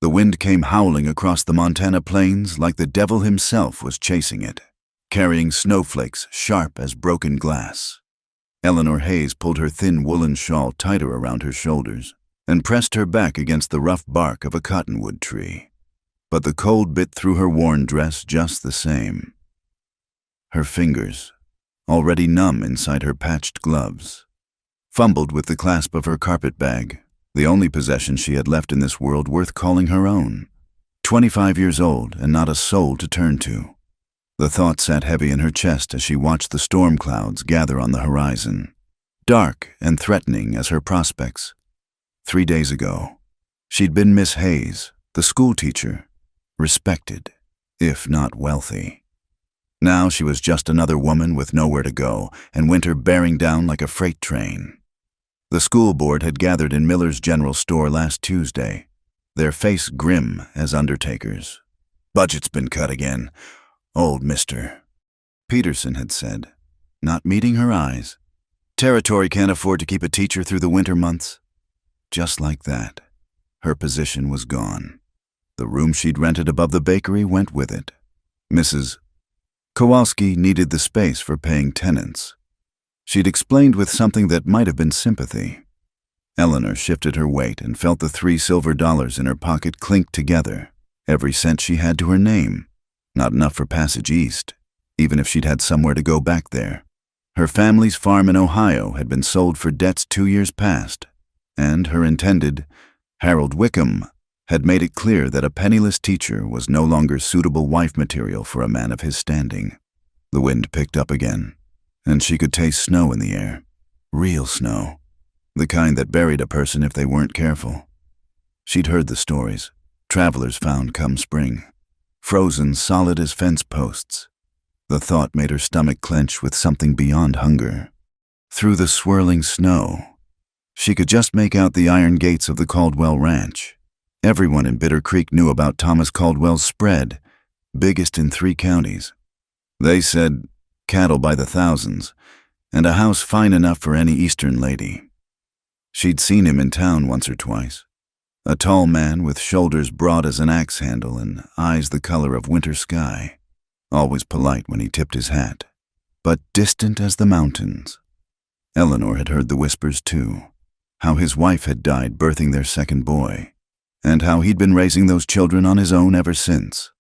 The wind came howling across the Montana plains like the devil himself was chasing it, carrying snowflakes sharp as broken glass. Eleanor Hayes pulled her thin woolen shawl tighter around her shoulders and pressed her back against the rough bark of a cottonwood tree. But the cold bit through her worn dress just the same. Her fingers, already numb inside her patched gloves, fumbled with the clasp of her carpet bag, the only possession she had left in this world worth calling her own. 25 years old and not a soul to turn to. The thought sat heavy in her chest as she watched the storm clouds gather on the horizon, dark and threatening as her prospects. 3 days ago, she'd been Miss Hayes, the schoolteacher, respected, if not wealthy. Now she was just another woman with nowhere to go, and winter bearing down like a freight train. The school board had gathered in Miller's General Store last Tuesday, their face grim as undertakers. "Budget's been cut again, old Mr." Peterson had said, not meeting her eyes. "Territory can't afford to keep a teacher through the winter months." Just like that, her position was gone. The room she'd rented above the bakery went with it. Mrs. Kowalski needed the space for paying tenants. She'd explained with something that might have been sympathy. Eleanor shifted her weight and felt the $3 silver in her pocket clink together, every cent she had to her name. Not enough for passage east, even if she'd had somewhere to go back there. Her family's farm in Ohio had been sold for debts 2 years past, and her intended, Harold Wickham, had made it clear that a penniless teacher was no longer suitable wife material for a man of his standing. The wind picked up again, and she could taste snow in the air. Real snow. The kind that buried a person if they weren't careful. She'd heard the stories travelers found come spring, frozen solid as fence posts. The thought made her stomach clench with something beyond hunger. Through the swirling snow, she could just make out the iron gates of the Caldwell Ranch. Everyone in Bitter Creek knew about Thomas Caldwell's spread, biggest in 3 counties. They said cattle by the thousands, and a house fine enough for any Eastern lady. She'd seen him in town once or twice. A tall man with shoulders broad as an axe handle and eyes the color of winter sky. Always polite when he tipped his hat, but distant as the mountains. Eleanor had heard the whispers too, how his wife had died birthing their second boy, and how he'd been raising those children on his own ever since.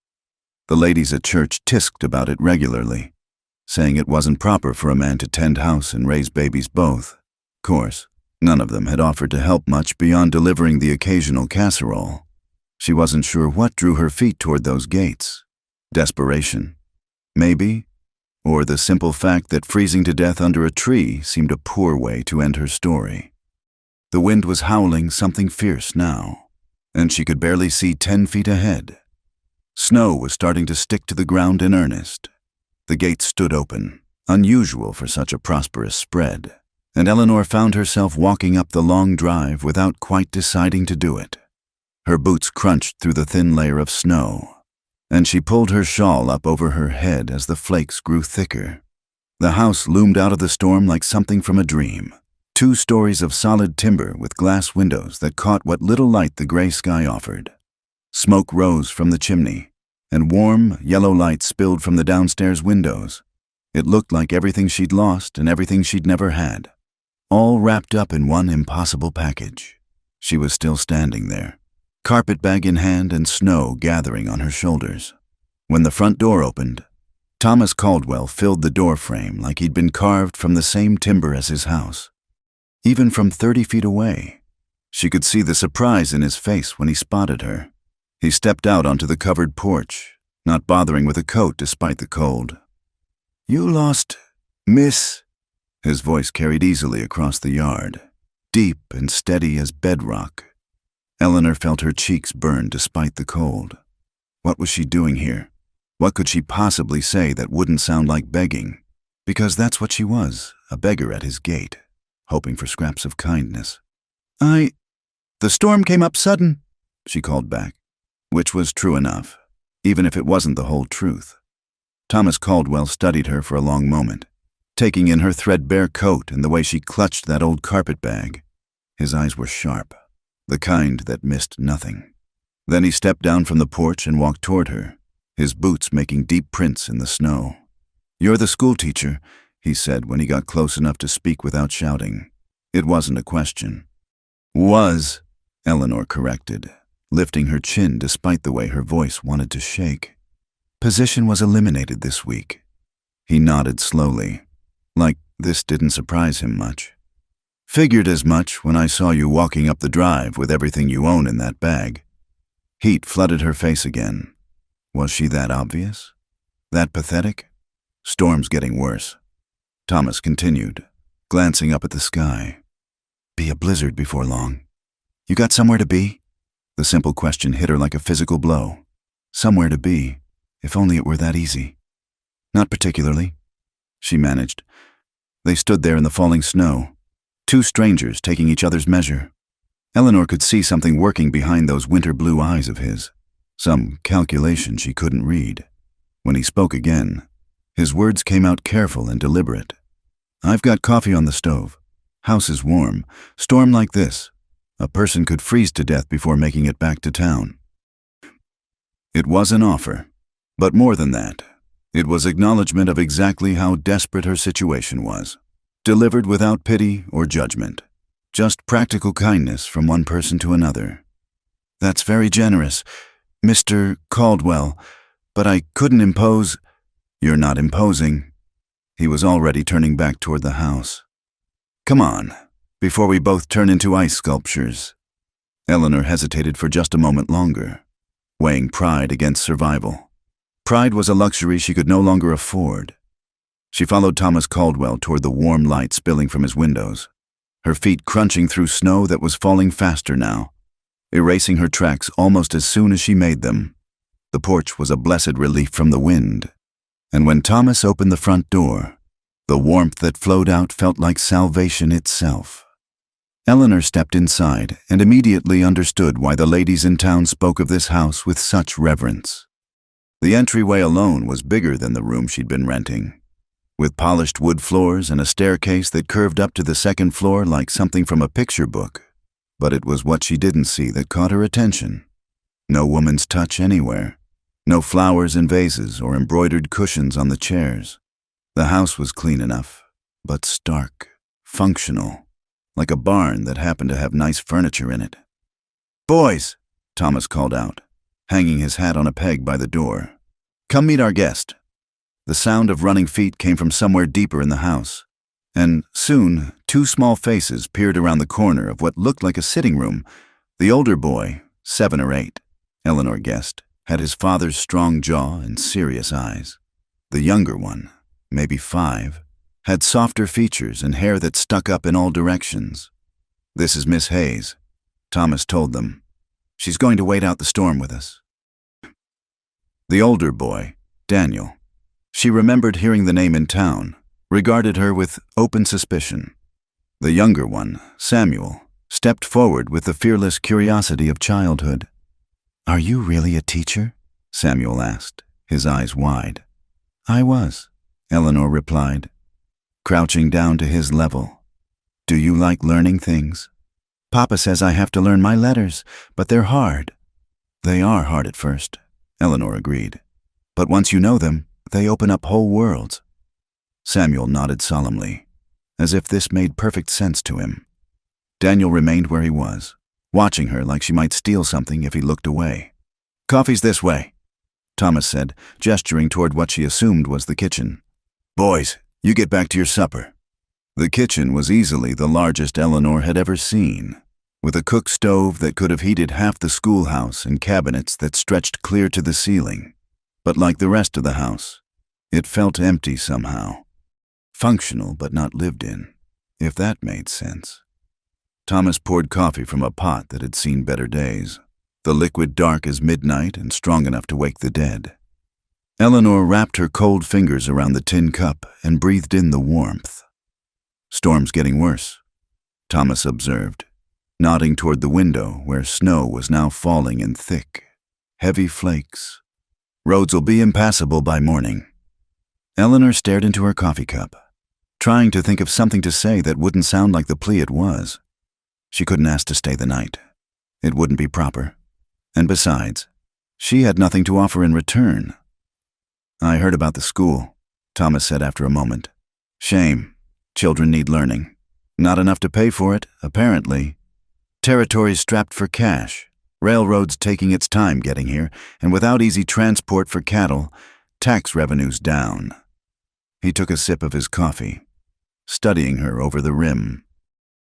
The ladies at church tisked about it regularly, saying it wasn't proper for a man to tend house and raise babies both. Of course, none of them had offered to help much beyond delivering the occasional casserole. She wasn't sure what drew her feet toward those gates. Desperation, maybe, or the simple fact that freezing to death under a tree seemed a poor way to end her story. The wind was howling something fierce now, and she could barely see 10 feet ahead. Snow was starting to stick to the ground in earnest. The gates stood open, unusual for such a prosperous spread, and Eleanor found herself walking up the long drive without quite deciding to do it. Her boots crunched through the thin layer of snow, and she pulled her shawl up over her head as the flakes grew thicker. The house loomed out of the storm like something from a dream. 2 stories of solid timber with glass windows that caught what little light the gray sky offered. Smoke rose from the chimney, and warm, yellow light spilled from the downstairs windows. It looked like everything she'd lost and everything she'd never had, all wrapped up in one impossible package. She was still standing there, carpetbag in hand and snow gathering on her shoulders. When the front door opened, Thomas Caldwell filled the door frame like he'd been carved from the same timber as his house. Even from 30 feet away, she could see the surprise in his face when he spotted her. He stepped out onto the covered porch, not bothering with a coat despite the cold. "You lost, Miss?" His voice carried easily across the yard, deep and steady as bedrock. Eleanor felt her cheeks burn despite the cold. What was she doing here? What could she possibly say that wouldn't sound like begging? Because that's what she was, a beggar at his gate, hoping for scraps of kindness. The storm came up sudden," she called back, which was true enough, even if it wasn't the whole truth. Thomas Caldwell studied her for a long moment, taking in her threadbare coat and the way she clutched that old carpetbag. His eyes were sharp, the kind that missed nothing. Then he stepped down from the porch and walked toward her, his boots making deep prints in the snow. "You're the schoolteacher," he said when he got close enough to speak without shouting. It wasn't a question. "Was," Eleanor corrected, lifting her chin despite the way her voice wanted to shake. "Position was eliminated this week." He nodded slowly, like this didn't surprise him much. "Figured as much when I saw you walking up the drive with everything you own in that bag." Heat flooded her face again. Was she that obvious? That pathetic? "Storm's getting worse," Thomas continued, glancing up at the sky. "Be a blizzard before long. You got somewhere to be?" The simple question hit her like a physical blow. Somewhere to be, if only it were that easy. "Not particularly," she managed. They stood there in the falling snow, two strangers taking each other's measure. Eleanor could see something working behind those winter blue eyes of his, some calculation she couldn't read. When he spoke again, his words came out careful and deliberate. "I've got coffee on the stove. House is warm. Storm like this, a person could freeze to death before making it back to town." It was an offer, but more than that, it was acknowledgement of exactly how desperate her situation was, delivered without pity or judgment. Just practical kindness from one person to another. "That's very generous, Mr. Caldwell, but I couldn't impose—" "You're not imposing." He was already turning back toward the house. "Come on, before we both turn into ice sculptures." Eleanor hesitated for just a moment longer, weighing pride against survival. Pride was a luxury she could no longer afford. She followed Thomas Caldwell toward the warm light spilling from his windows, her feet crunching through snow that was falling faster now, erasing her tracks almost as soon as she made them. The porch was a blessed relief from the wind, and when Thomas opened the front door, the warmth that flowed out felt like salvation itself. Eleanor stepped inside and immediately understood why the ladies in town spoke of this house with such reverence. The entryway alone was bigger than the room she'd been renting, with polished wood floors and a staircase that curved up to the second floor like something from a picture book. But it was what she didn't see that caught her attention. No woman's touch anywhere. No flowers in vases or embroidered cushions on the chairs. The house was clean enough, but stark, functional, like a barn that happened to have nice furniture in it. "Boys," Thomas called out, hanging his hat on a peg by the door. "Come meet our guest." The sound of running feet came from somewhere deeper in the house, and soon 2 small faces peered around the corner of what looked like a sitting room. The older boy, 7 or 8, Eleanor guessed, had his father's strong jaw and serious eyes. The younger one, maybe 5, had softer features and hair that stuck up in all directions. "This is Miss Hayes," Thomas told them. "She's going to wait out the storm with us." The older boy, Daniel, she remembered hearing the name in town, regarded her with open suspicion. The younger one, Samuel, stepped forward with the fearless curiosity of childhood. "Are you really a teacher?" Samuel asked, his eyes wide. "I was," Eleanor replied, crouching down to his level. "Do you like learning things?" "Papa says I have to learn my letters, but they're hard." "They are hard at first," Eleanor agreed. "But once you know them, they open up whole worlds." Samuel nodded solemnly, as if this made perfect sense to him. Daniel remained where he was, watching her like she might steal something if he looked away. "Coffee's this way," Thomas said, gesturing toward what she assumed was the kitchen. "Boys, you get back to your supper." The kitchen was easily the largest Eleanor had ever seen, with a cook stove that could have heated half the schoolhouse and cabinets that stretched clear to the ceiling. But like the rest of the house, it felt empty somehow. Functional but not lived in, if that made sense. Thomas poured coffee from a pot that had seen better days, the liquid dark as midnight and strong enough to wake the dead. Eleanor wrapped her cold fingers around the tin cup and breathed in the warmth. "Storm's getting worse," Thomas observed, nodding toward the window where snow was now falling in thick, heavy flakes. "Roads'll be impassable by morning." Eleanor stared into her coffee cup, trying to think of something to say that wouldn't sound like the plea it was. She couldn't ask to stay the night. It wouldn't be proper. And besides, she had nothing to offer in return. "I heard about the school," Thomas said after a moment. "Shame. Children need learning. Not enough to pay for it, apparently. Territories strapped for cash, railroads taking its time getting here, and without easy transport for cattle, tax revenues down." He took a sip of his coffee, studying her over the rim.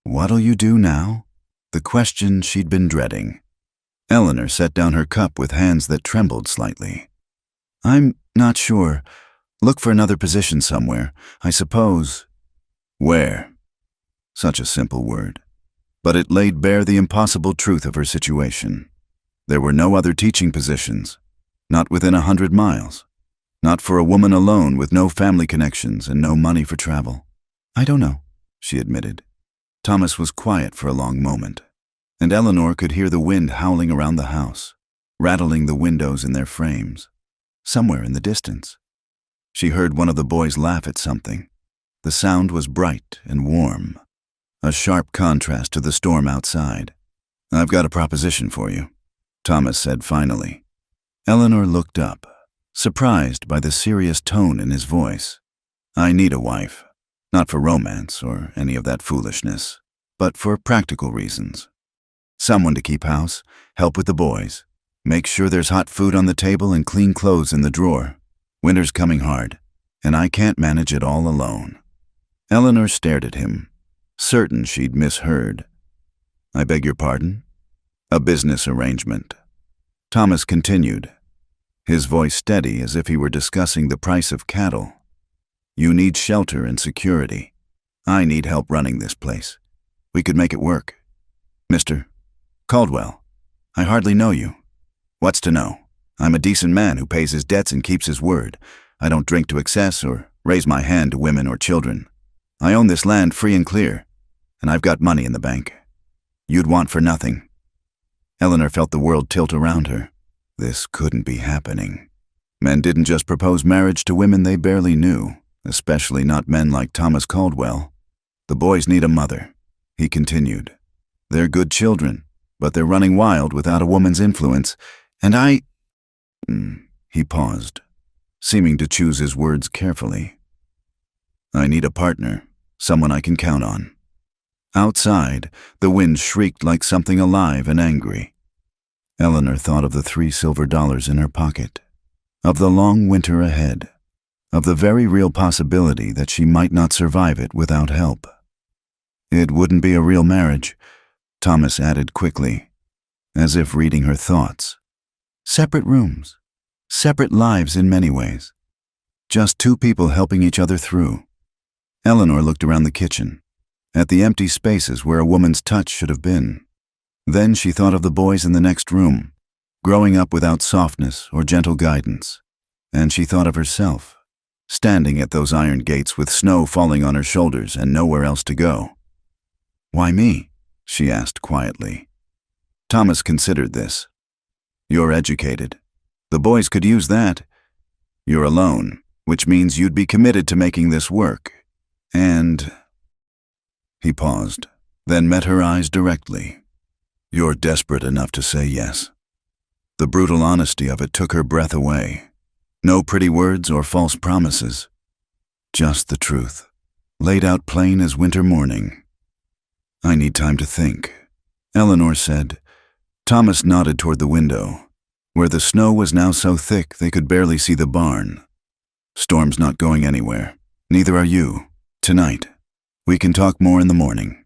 What'll you do now? The question she'd been dreading. Eleanor set down her cup with hands that trembled slightly. "I'm not sure. Look for another position somewhere, I suppose." Where? Such a simple word. But it laid bare the impossible truth of her situation. There were no other teaching positions, not within 100 miles. Not for a woman alone with no family connections and no money for travel. "I don't know," she admitted. Thomas was quiet for a long moment, and Eleanor could hear the wind howling around the house, rattling the windows in their frames, somewhere in the distance. She heard one of the boys laugh at something. The sound was bright and warm, a sharp contrast to the storm outside. "I've got a proposition for you," Thomas said finally. Eleanor looked up, surprised by the serious tone in his voice. "I need a wife, not for romance or any of that foolishness, but for practical reasons. Someone to keep house, help with the boys, make sure there's hot food on the table and clean clothes in the drawer. Winter's coming hard, and I can't manage it all alone." Eleanor stared at him, certain she'd misheard. "I beg your pardon?" "A business arrangement." Thomas continued, his voice steady as if he were discussing the price of cattle. "You need shelter and security. I need help running this place. We could make it work. Mr. Caldwell, I hardly know you." "What's to know? I'm a decent man who pays his debts and keeps his word. I don't drink to excess or raise my hand to women or children. I own this land free and clear, and I've got money in the bank. You'd want for nothing." Eleanor felt the world tilt around her. This couldn't be happening. Men didn't just propose marriage to women they barely knew, especially not men like Thomas Caldwell. "The boys need a mother," he continued. "They're good children, but they're running wild without a woman's influence, and He paused, seeming to choose his words carefully. "I need a partner, someone I can count on." Outside, the wind shrieked like something alive and angry. Eleanor thought of the $3 silver in her pocket, of the long winter ahead, of the very real possibility that she might not survive it without help. "It wouldn't be a real marriage," Thomas added quickly, as if reading her thoughts. "Separate rooms, separate lives in many ways. Just two people helping each other through." Eleanor looked around the kitchen, at the empty spaces where a woman's touch should have been. Then she thought of the boys in the next room, growing up without softness or gentle guidance. And she thought of herself, standing at those iron gates with snow falling on her shoulders and nowhere else to go. "Why me?" she asked quietly. Thomas considered this. "You're educated. The boys could use that. You're alone, which means you'd be committed to making this work. And..." He paused, then met her eyes directly. "You're desperate enough to say yes." The brutal honesty of it took her breath away. No pretty words or false promises. Just the truth, laid out plain as winter morning. "I need time to think," Eleanor said. Thomas nodded toward the window, where the snow was now so thick they could barely see the barn. "Storm's not going anywhere. Neither are you. Tonight. We can talk more in the morning."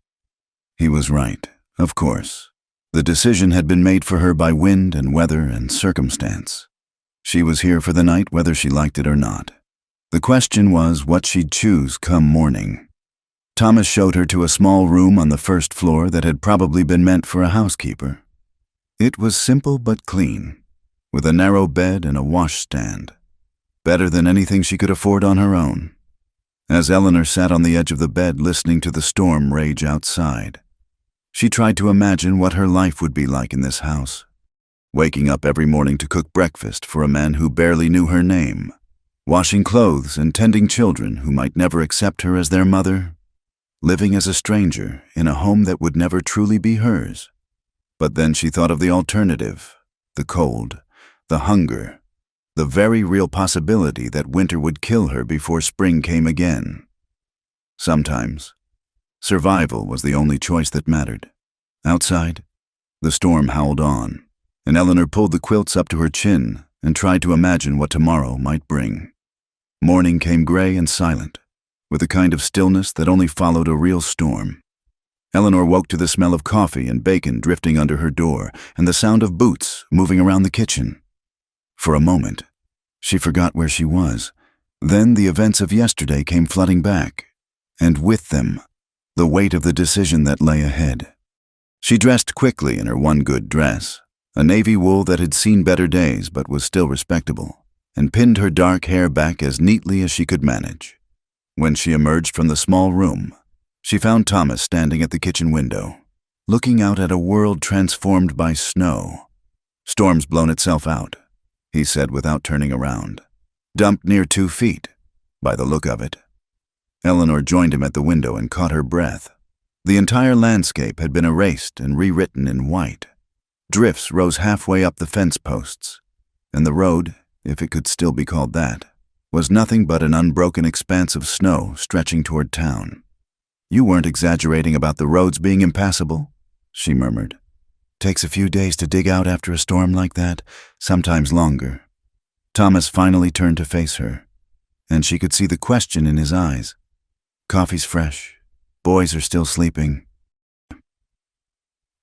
He was right, of course. The decision had been made for her by wind and weather and circumstance. She was here for the night whether she liked it or not. The question was what she'd choose come morning. Thomas showed her to a small room on the first floor that had probably been meant for a housekeeper. It was simple but clean, with a narrow bed and a washstand. Better than anything she could afford on her own. As Eleanor sat on the edge of the bed listening to the storm rage outside, she tried to imagine what her life would be like in this house. Waking up every morning to cook breakfast for a man who barely knew her name, washing clothes and tending children who might never accept her as their mother, living as a stranger in a home that would never truly be hers. But then she thought of the alternative, the cold, the hunger, the very real possibility that winter would kill her before spring came again. Sometimes, survival was the only choice that mattered. Outside, the storm howled on, and Eleanor pulled the quilts up to her chin and tried to imagine what tomorrow might bring. Morning came gray and silent, with a kind of stillness that only followed a real storm. Eleanor woke to the smell of coffee and bacon drifting under her door and the sound of boots moving around the kitchen. For a moment, she forgot where she was. Then the events of yesterday came flooding back, and with them, the weight of the decision that lay ahead. She dressed quickly in her one good dress, a navy wool that had seen better days but was still respectable, and pinned her dark hair back as neatly as she could manage. When she emerged from the small room, she found Thomas standing at the kitchen window, looking out at a world transformed by snow. "Storm's blown itself out," he said without turning around. "Dumped near 2 feet, by the look of it." Eleanor joined him at the window and caught her breath. The entire landscape had been erased and rewritten in white. Drifts rose halfway up the fence posts, and the road, if it could still be called that, was nothing but an unbroken expanse of snow stretching toward town. "You weren't exaggerating about the roads being impassable," she murmured. "Takes a few days to dig out after a storm like that, sometimes longer." Thomas finally turned to face her, and she could see the question in his eyes. "Coffee's fresh. Boys are still sleeping."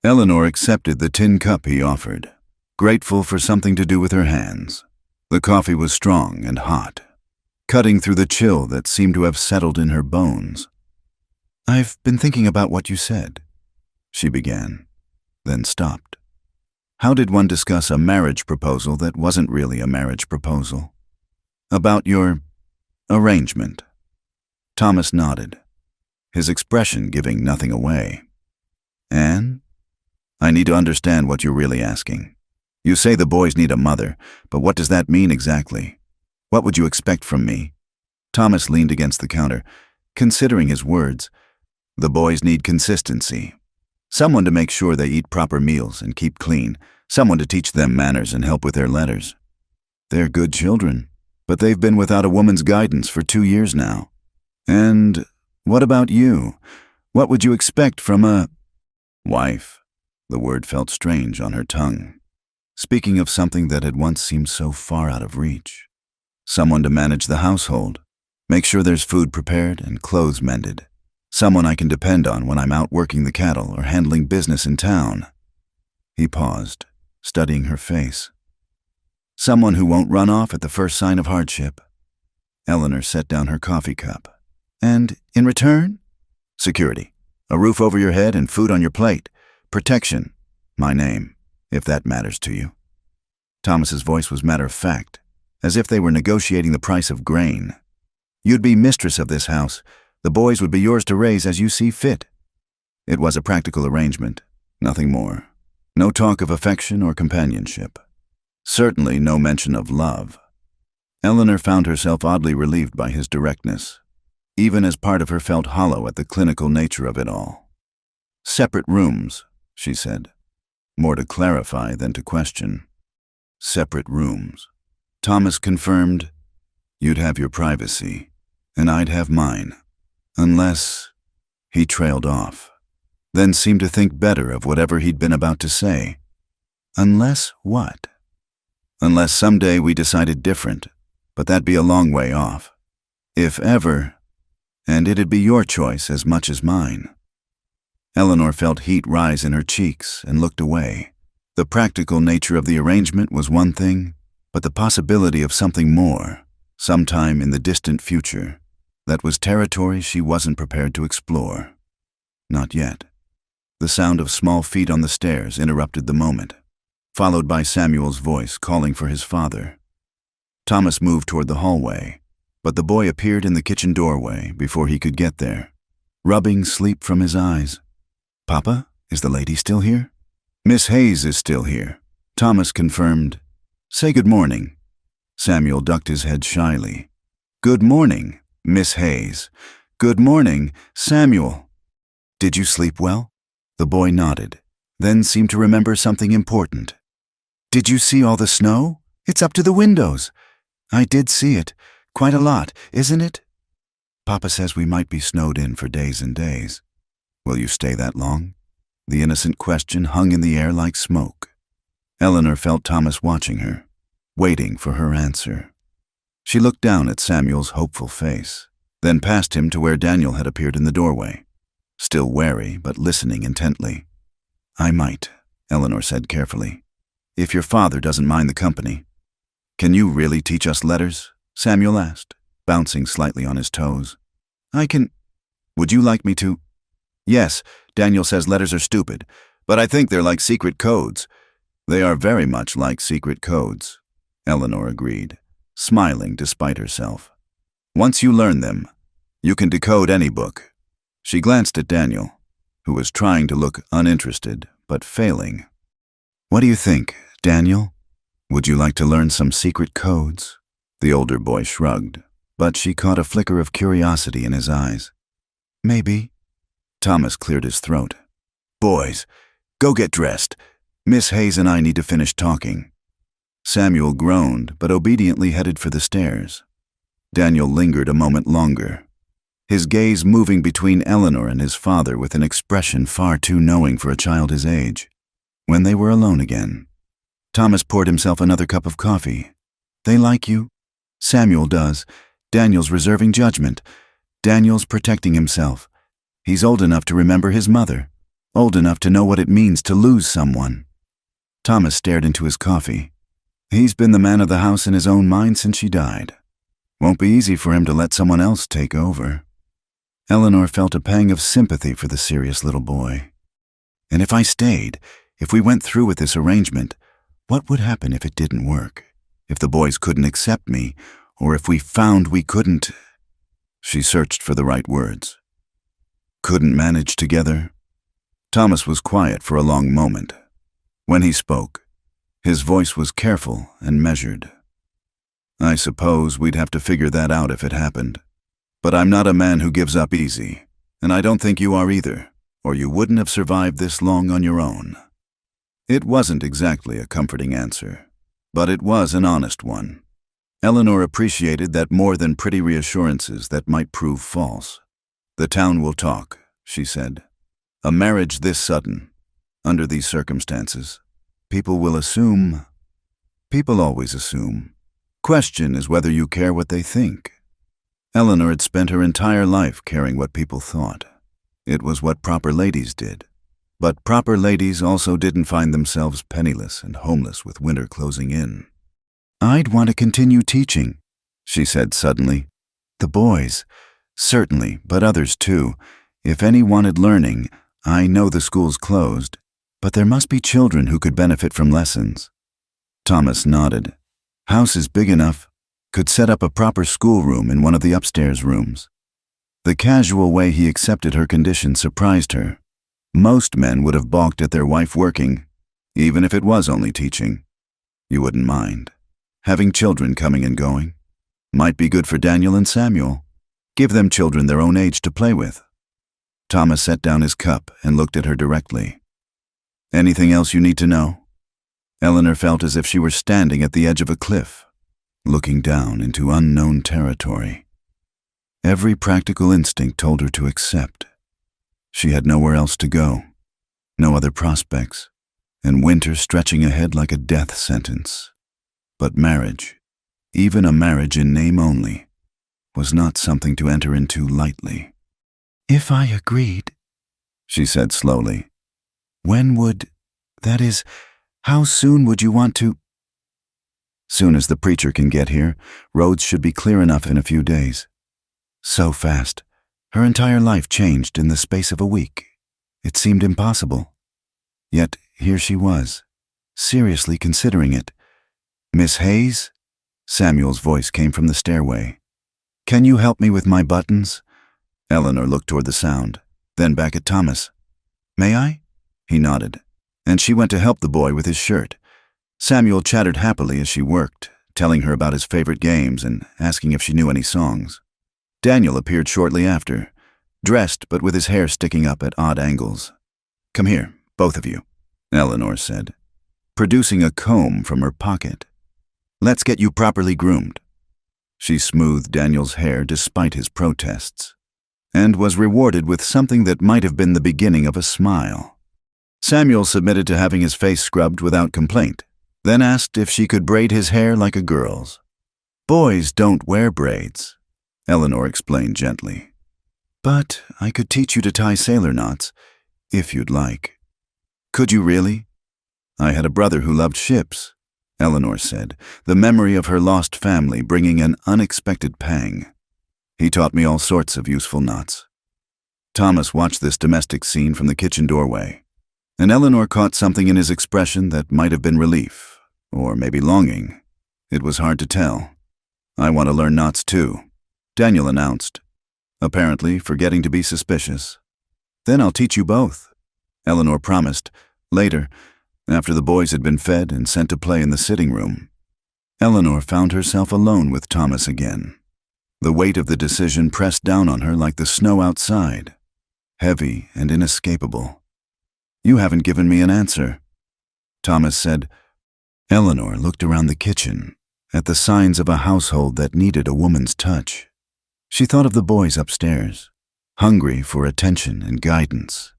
Eleanor accepted the tin cup he offered, grateful for something to do with her hands. The coffee was strong and hot, cutting through the chill that seemed to have settled in her bones. "I've been thinking about what you said," she began, then stopped. How did one discuss a marriage proposal that wasn't really a marriage proposal? "About your arrangement." Thomas nodded, his expression giving nothing away. "Anne, I need to understand what you're really asking. You say the boys need a mother, but what does that mean exactly? What would you expect from me?" Thomas leaned against the counter, considering his words. "The boys need consistency. Someone to make sure they eat proper meals and keep clean. Someone to teach them manners and help with their letters. They're good children, but they've been without a woman's guidance for 2 years now. And what about you? What would you expect from a wife?" The word felt strange on her tongue, speaking of something that had once seemed so far out of reach. "Someone to manage the household, make sure there's food prepared and clothes mended. Someone I can depend on when I'm out working the cattle or handling business in town." He paused, studying her face. "Someone who won't run off at the first sign of hardship." Eleanor set down her coffee cup. "And in return?" "Security. A roof over your head and food on your plate. Protection. My name, if that matters to you." Thomas's voice was matter-of-fact, as if they were negotiating the price of grain. "You'd be mistress of this house. The boys would be yours to raise as you see fit." It was a practical arrangement, nothing more. No talk of affection or companionship. Certainly no mention of love. Eleanor found herself oddly relieved by his directness. Even as part of her felt hollow at the clinical nature of it all. "Separate rooms," she said, more to clarify than to question. "Separate rooms." Thomas confirmed, "You'd have your privacy, and I'd have mine. Unless—" He trailed off, then seemed to think better of whatever he'd been about to say. "Unless what?" "Unless someday we decided different, but that'd be a long way off. If ever, and it'd be your choice as much as mine." Eleanor felt heat rise in her cheeks and looked away. The practical nature of the arrangement was one thing, but the possibility of something more, sometime in the distant future, that was territory she wasn't prepared to explore. Not yet. The sound of small feet on the stairs interrupted the moment, followed by Samuel's voice calling for his father. Thomas moved toward the hallway, but the boy appeared in the kitchen doorway before he could get there, rubbing sleep from his eyes. "Papa, is the lady still here?" "Miss Hayes is still here," Thomas confirmed. "Say good morning." Samuel ducked his head shyly. "Good morning, Miss Hayes." "Good morning, Samuel." "Did you sleep well?" The boy nodded, then seemed to remember something important. Did you see all the snow? It's up to the windows. I did see it. Quite a lot, isn't it? Papa says we might be snowed in for days and days. Will you stay that long? The innocent question hung in the air like smoke. Eleanor felt Thomas watching her, waiting for her answer. She looked down at Samuel's hopeful face, then past him to where Daniel had appeared in the doorway, still wary but listening intently. I might, Eleanor said carefully, if your father doesn't mind the company. Can you really teach us letters? Samuel asked, bouncing slightly on his toes. I can. Would you like me to? Yes, Daniel says letters are stupid, but I think they're like secret codes. They are very much like secret codes, Eleanor agreed, smiling despite herself. Once you learn them, you can decode any book. She glanced at Daniel, who was trying to look uninterested, but failing. What do you think, Daniel? Would you like to learn some secret codes? The older boy shrugged, but she caught a flicker of curiosity in his eyes. Maybe. Thomas cleared his throat. Boys, go get dressed. Miss Hayes and I need to finish talking. Samuel groaned, but obediently headed for the stairs. Daniel lingered a moment longer, his gaze moving between Eleanor and his father with an expression far too knowing for a child his age. When they were alone again, Thomas poured himself another cup of coffee. They like you? Samuel does. Daniel's reserving judgment. Daniel's protecting himself. He's old enough to remember his mother, old enough to know what it means to lose someone. Thomas stared into his coffee. He's been the man of the house in his own mind since she died. Won't be easy for him to let someone else take over. Eleanor felt a pang of sympathy for the serious little boy. And if I stayed, if we went through with this arrangement, what would happen if it didn't work? If the boys couldn't accept me, or if we found we couldn't... She searched for the right words. Couldn't manage together? Thomas was quiet for a long moment. When he spoke, his voice was careful and measured. I suppose we'd have to figure that out if it happened. But I'm not a man who gives up easy, and I don't think you are either, or you wouldn't have survived this long on your own. It wasn't exactly a comforting answer, but it was an honest one. Eleanor appreciated that more than pretty reassurances that might prove false. The town will talk, she said. A marriage this sudden, under these circumstances, people will assume. People always assume. Question is whether you care what they think. Eleanor had spent her entire life caring what people thought. It was what proper ladies did. But proper ladies also didn't find themselves penniless and homeless with winter closing in. I'd want to continue teaching, she said suddenly. The boys, certainly, but others too. If any wanted learning, I know the school's closed, but there must be children who could benefit from lessons. Thomas nodded. House is big enough, could set up a proper schoolroom in one of the upstairs rooms. The casual way he accepted her condition surprised her. Most men would have balked at their wife working, even if it was only teaching. You wouldn't mind. Having children coming and going. Might be good for Daniel and Samuel. Give them children their own age to play with. Thomas set down his cup and looked at her directly. Anything else you need to know? Eleanor felt as if she were standing at the edge of a cliff, looking down into unknown territory. Every practical instinct told her to accept. She had nowhere else to go, no other prospects, and winter stretching ahead like a death sentence. But marriage, even a marriage in name only, was not something to enter into lightly. If I agreed, she said slowly, that is, how soon would you want to? Soon as the preacher can get here, roads should be clear enough in a few days. So fast. Her entire life changed in the space of a week. It seemed impossible. Yet here she was, seriously considering it. Miss Hayes? Samuel's voice came from the stairway. Can you help me with my buttons? Eleanor looked toward the sound, then back at Thomas. May I? He nodded, and she went to help the boy with his shirt. Samuel chattered happily as she worked, telling her about his favorite games and asking if she knew any songs. Daniel appeared shortly after, dressed but with his hair sticking up at odd angles. Come here, both of you, Eleanor said. producing a comb from her pocket. "Let's get you properly groomed." She smoothed Daniel's hair despite his protests, and was rewarded with something that might have been the beginning of a smile. Samuel submitted to having his face scrubbed without complaint, then asked if she could braid his hair like a girl's. "Boys don't wear braids," Eleanor explained gently. "But I could teach you to tie sailor knots, if you'd like." "Could you really?" "I had a brother who loved ships," Eleanor said, the memory of her lost family bringing an unexpected pang. "He taught me all sorts of useful knots." Thomas watched this domestic scene from the kitchen doorway, and Eleanor caught something in his expression that might have been relief, or maybe longing. It was hard to tell. "I want to learn knots too," Daniel announced, apparently forgetting to be suspicious. "Then I'll teach you both," Eleanor promised, later, after the boys had been fed and sent to play in the sitting room. Eleanor found herself alone with Thomas again. The weight of the decision pressed down on her like the snow outside, heavy and inescapable. "You haven't given me an answer," Thomas said. Eleanor looked around the kitchen, at the signs of a household that needed a woman's touch. She thought of the boys upstairs, hungry for attention and guidance.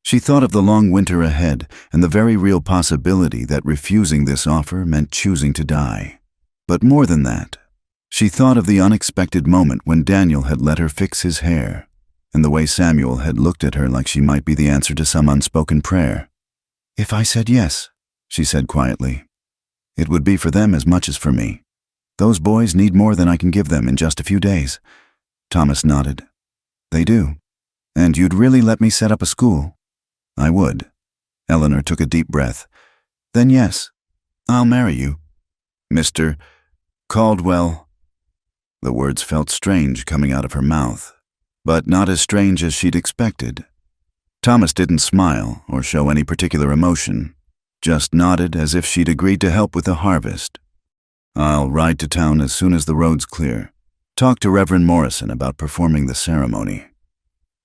She thought of the long winter ahead and the very real possibility that refusing this offer meant choosing to die. But more than that, she thought of the unexpected moment when Daniel had let her fix his hair, and the way Samuel had looked at her like she might be the answer to some unspoken prayer. "If I said yes," she said quietly, "it would be for them as much as for me. Those boys need more than I can give them in just a few days." Thomas nodded. "They do. And you'd really let me set up a school?" "I would." Eleanor took a deep breath. "Then yes, I'll marry you, Mr. Caldwell." The words felt strange coming out of her mouth, but not as strange as she'd expected. Thomas didn't smile or show any particular emotion, just nodded as if she'd agreed to help with the harvest. "I'll ride to town as soon as the road's clear. Talk to Reverend Morrison about performing the ceremony."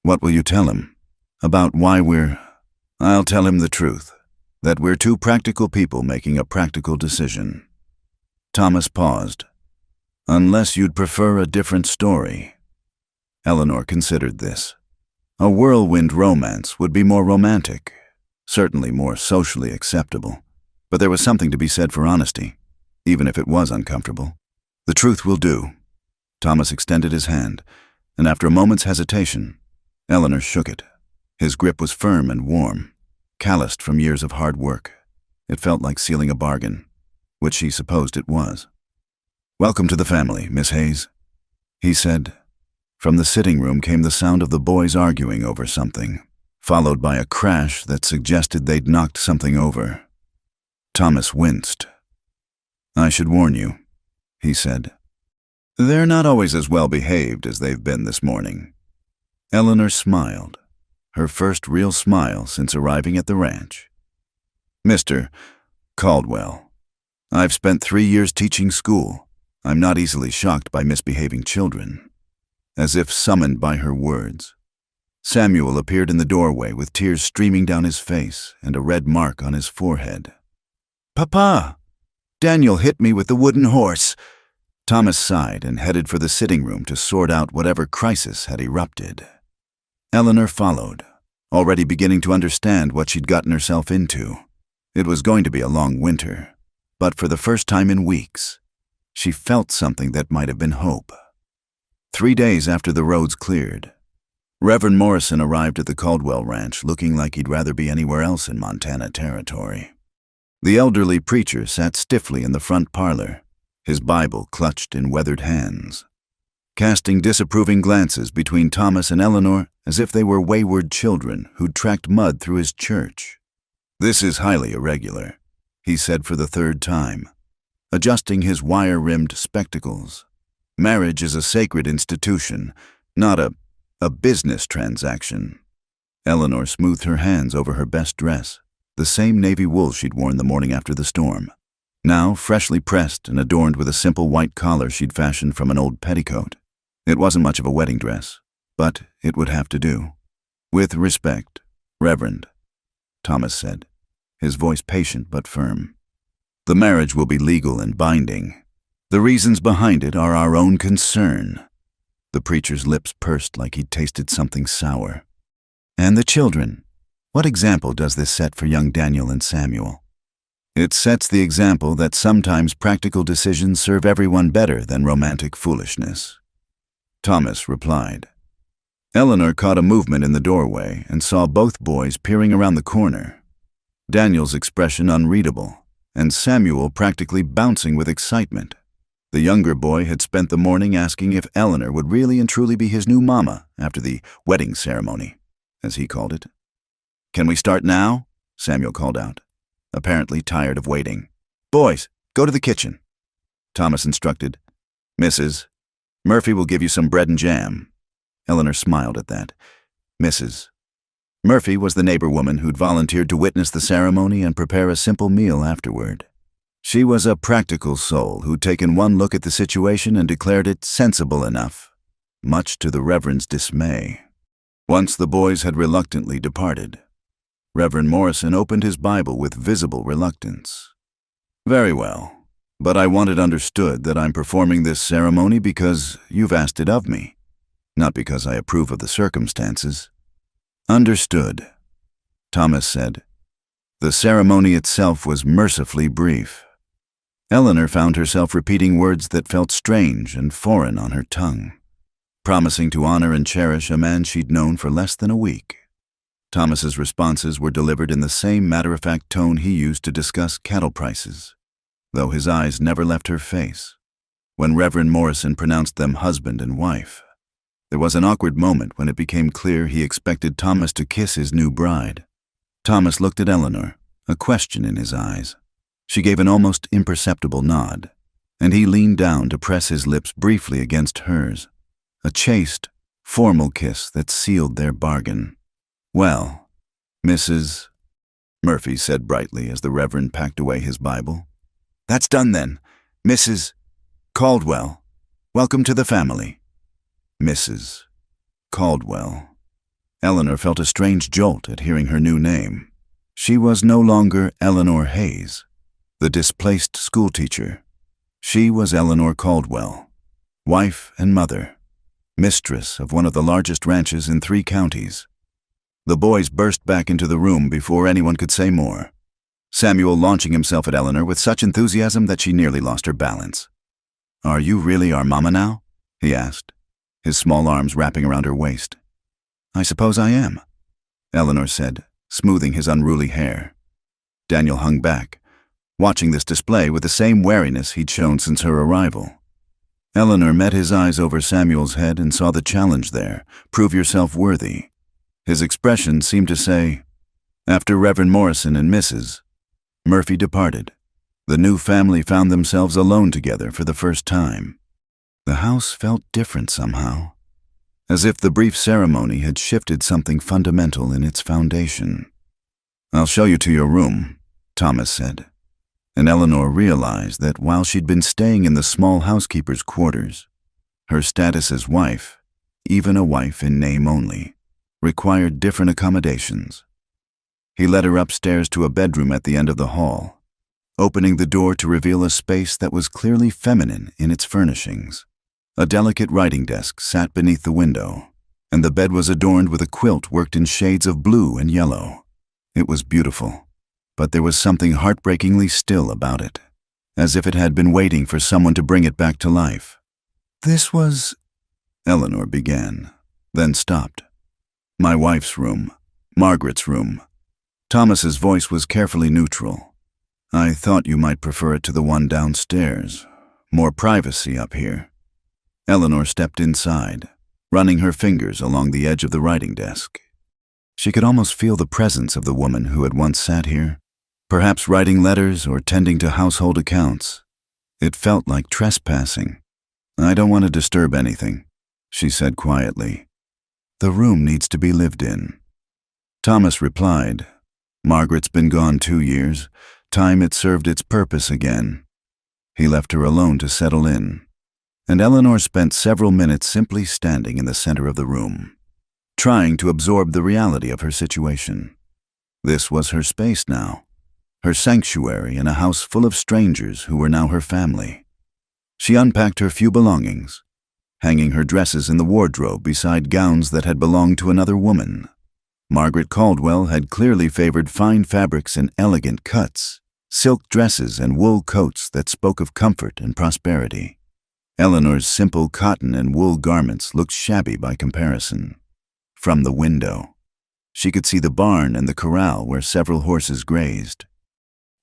"What will you tell him? About why we're—" "I'll tell him the truth, that we're two practical people making a practical decision." Thomas paused. "Unless you'd prefer a different story." Eleanor considered this. A whirlwind romance would be more romantic, certainly more socially acceptable, but there was something to be said for honesty, even if it was uncomfortable. "The truth will do." Thomas extended his hand, and after a moment's hesitation, Eleanor shook it. His grip was firm and warm, calloused from years of hard work. It felt like sealing a bargain, which she supposed it was. "Welcome to the family, Miss Hayes," he said. From the sitting room came the sound of the boys arguing over something, followed by a crash that suggested they'd knocked something over. Thomas winced. "I should warn you," he said. "They're not always as well behaved as they've been this morning." Eleanor smiled, her first real smile since arriving at the ranch. "Mr. Caldwell, I've spent 3 years teaching school. I'm not easily shocked by misbehaving children." As if summoned by her words, Samuel appeared in the doorway with tears streaming down his face and a red mark on his forehead. "Papa! Daniel hit me with the wooden horse." Thomas sighed and headed for the sitting room to sort out whatever crisis had erupted. Eleanor followed, already beginning to understand what she'd gotten herself into. It was going to be a long winter, but for the first time in weeks, she felt something that might have been hope. 3 days after the roads cleared, Reverend Morrison arrived at the Caldwell Ranch looking like he'd rather be anywhere else in Montana territory. The elderly preacher sat stiffly in the front parlor, his Bible clutched in weathered hands, casting disapproving glances between Thomas and Eleanor as if they were wayward children who'd tracked mud through his church. "This is highly irregular," he said for the 3rd time, adjusting his wire-rimmed spectacles. "Marriage is a sacred institution, not a business transaction." Eleanor smoothed her hands over her best dress, the same navy wool she'd worn the morning after the storm, now freshly pressed and adorned with a simple white collar she'd fashioned from an old petticoat. It wasn't much of a wedding dress, but it would have to do. "With respect, Reverend," Thomas said, his voice patient but firm. "The marriage will be legal and binding. The reasons behind it are our own concern." The preacher's lips pursed like he'd tasted something sour. "And the children? What example does this set for young Daniel and Samuel?" "It sets the example that sometimes practical decisions serve everyone better than romantic foolishness," Thomas replied. Eleanor caught a movement in the doorway and saw both boys peering around the corner. Daniel's expression unreadable, and Samuel practically bouncing with excitement. The younger boy had spent the morning asking if Eleanor would really and truly be his new mama after the wedding ceremony, as he called it. "Can we start now?" Samuel called out, apparently tired of waiting. "Boys, go to the kitchen," Thomas instructed. "Mrs. Murphy will give you some bread and jam." Eleanor smiled at that. Mrs. Murphy was the neighbor woman who'd volunteered to witness the ceremony and prepare a simple meal afterward. She was a practical soul who'd taken one look at the situation and declared it sensible enough, much to the Reverend's dismay. Once the boys had reluctantly departed, Reverend Morrison opened his Bible with visible reluctance. "Very well, but I want it understood that I'm performing this ceremony because you've asked it of me, not because I approve of the circumstances." "Understood," Thomas said. The ceremony itself was mercifully brief. Eleanor found herself repeating words that felt strange and foreign on her tongue, promising to honor and cherish a man she'd known for less than a week. Thomas's responses were delivered in the same matter-of-fact tone he used to discuss cattle prices, though his eyes never left her face. When Reverend Morrison pronounced them husband and wife, there was an awkward moment when it became clear he expected Thomas to kiss his new bride. Thomas looked at Eleanor, a question in his eyes. She gave an almost imperceptible nod, and he leaned down to press his lips briefly against hers, a chaste, formal kiss that sealed their bargain. "Well, Mrs. Murphy said brightly as the Reverend packed away his Bible. "That's done then. Mrs. Caldwell, welcome to the family." Mrs. Caldwell. Eleanor felt a strange jolt at hearing her new name. She was no longer Eleanor Hayes, the displaced schoolteacher. She was Eleanor Caldwell, wife and mother, mistress of one of the largest ranches in 3 counties. The boys burst back into the room before anyone could say more, Samuel launching himself at Eleanor with such enthusiasm that she nearly lost her balance. "Are you really our mama now?" he asked, his small arms wrapping around her waist. "I suppose I am," Eleanor said, smoothing his unruly hair. Daniel hung back, watching this display with the same wariness he'd shown since her arrival. Eleanor met his eyes over Samuel's head and saw the challenge there, "Prove yourself worthy." His expression seemed to say, after Reverend Morrison and Mrs. Murphy departed, the new family found themselves alone together for the first time. The house felt different somehow, as if the brief ceremony had shifted something fundamental in its foundation. "I'll show you to your room," Thomas said, and Eleanor realized that while she'd been staying in the small housekeeper's quarters, her status as wife, even a wife in name only, required different accommodations. He led her upstairs to a bedroom at the end of the hall, opening the door to reveal a space that was clearly feminine in its furnishings. A delicate writing desk sat beneath the window, and the bed was adorned with a quilt worked in shades of blue and yellow. It was beautiful, but there was something heartbreakingly still about it, as if it had been waiting for someone to bring it back to life. "This was," Eleanor began, then stopped. "My wife's room, Margaret's room." Thomas's voice was carefully neutral. "I thought you might prefer it to the one downstairs. More privacy up here." Eleanor stepped inside, running her fingers along the edge of the writing desk. She could almost feel the presence of the woman who had once sat here, perhaps writing letters or tending to household accounts. It felt like trespassing. "I don't want to disturb anything," she said quietly. "The room needs to be lived in." Thomas replied, "Margaret's been gone 2 years. Time it served its purpose again." He left her alone to settle in, and Eleanor spent several minutes simply standing in the center of the room, trying to absorb the reality of her situation. This was her space now, her sanctuary in a house full of strangers who were now her family. She unpacked her few belongings, hanging her dresses in the wardrobe beside gowns that had belonged to another woman. Margaret Caldwell had clearly favored fine fabrics and elegant cuts, silk dresses and wool coats that spoke of comfort and prosperity. Eleanor's simple cotton and wool garments looked shabby by comparison. From the window, she could see the barn and the corral where several horses grazed.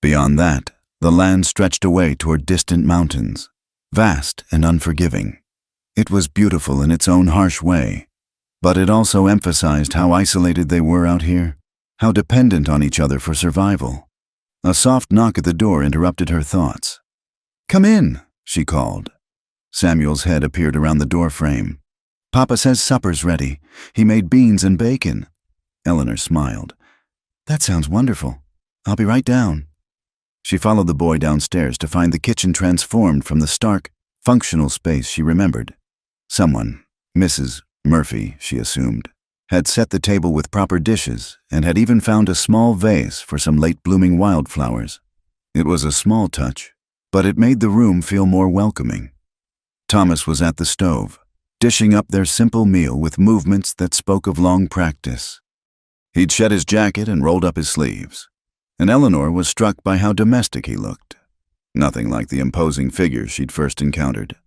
Beyond that, the land stretched away toward distant mountains, vast and unforgiving. It was beautiful in its own harsh way, but it also emphasized how isolated they were out here, how dependent on each other for survival. A soft knock at the door interrupted her thoughts. "Come in," she called. Samuel's head appeared around the door frame. "Papa says supper's ready. He made beans and bacon." Eleanor smiled. "That sounds wonderful. I'll be right down." She followed the boy downstairs to find the kitchen transformed from the stark, functional space she remembered. Someone, Mrs. Murphy, she assumed, had set the table with proper dishes and had even found a small vase for some late-blooming wildflowers. It was a small touch, but it made the room feel more welcoming. Thomas was at the stove, dishing up their simple meal with movements that spoke of long practice. He'd shed his jacket and rolled up his sleeves, and Eleanor was struck by how domestic he looked. Nothing like the imposing figure she'd first encountered.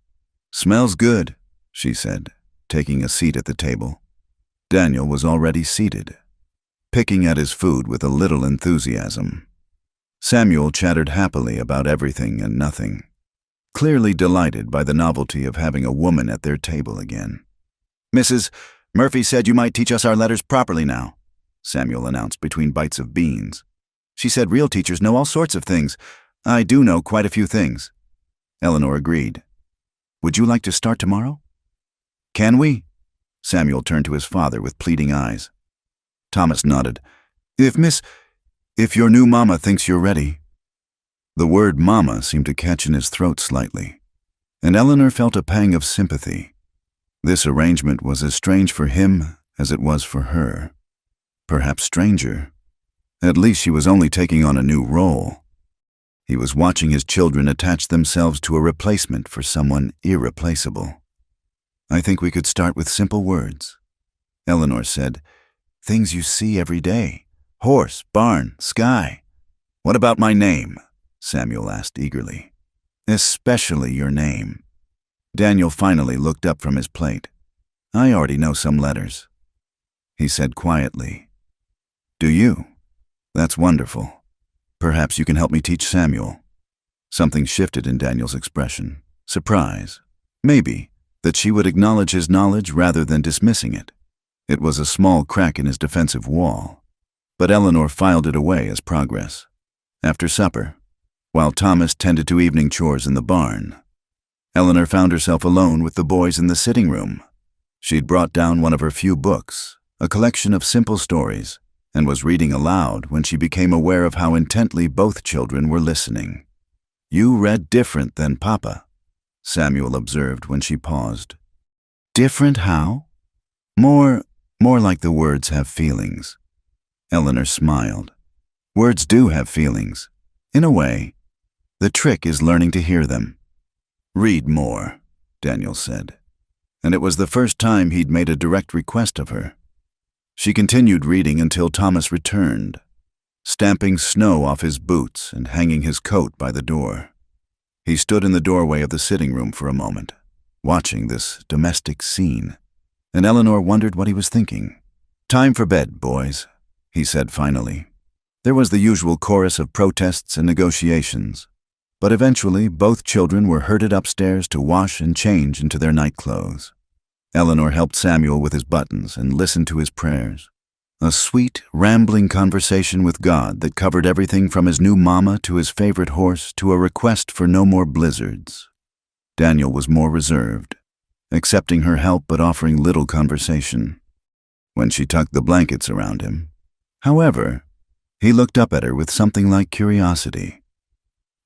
"Smells good," she said, taking a seat at the table. Daniel was already seated, picking at his food with a little enthusiasm. Samuel chattered happily about everything and nothing, clearly delighted by the novelty of having a woman at their table again. "Mrs. Murphy said you might teach us our letters properly now," Samuel announced between bites of beans. "She said real teachers know all sorts of things. I do know quite a few things." Eleanor agreed. "Would you like to start tomorrow?" "Can we?" Samuel turned to his father with pleading eyes. Thomas nodded. If your new mama thinks you're ready." The word mama seemed to catch in his throat slightly, and Eleanor felt a pang of sympathy. This arrangement was as strange for him as it was for her. Perhaps stranger. At least she was only taking on a new role. He was watching his children attach themselves to a replacement for someone irreplaceable. "I think we could start with simple words," Eleanor said. "Things you see every day. Horse, barn, sky." "What about my name?" Samuel asked eagerly. "Especially your name." Daniel finally looked up from his plate. "I already know some letters," he said quietly. "Do you? That's wonderful. Perhaps you can help me teach Samuel." Something shifted in Daniel's expression. Surprise. Maybe that she would acknowledge his knowledge rather than dismissing it. It was a small crack in his defensive wall, but Eleanor filed it away as progress. After supper, while Thomas tended to evening chores in the barn, Eleanor found herself alone with the boys in the sitting room. She'd brought down one of her few books, a collection of simple stories, and was reading aloud when she became aware of how intently both children were listening. "You read different than Papa," Samuel observed when she paused. "Different how?" More like the words have feelings." Eleanor smiled. "Words do have feelings, in a way. The trick is learning to hear them." "Read more," Daniel said, and it was the first time he'd made a direct request of her. She continued reading until Thomas returned, stamping snow off his boots and hanging his coat by the door. He stood in the doorway of the sitting room for a moment, watching this domestic scene, and Eleanor wondered what he was thinking. "Time for bed, boys," he said finally. There was the usual chorus of protests and negotiations, but eventually both children were herded upstairs to wash and change into their night clothes. Eleanor helped Samuel with his buttons and listened to his prayers. A sweet, rambling conversation with God that covered everything from his new mama to his favorite horse to a request for no more blizzards. Daniel was more reserved, accepting her help but offering little conversation. When she tucked the blankets around him, however, he looked up at her with something like curiosity.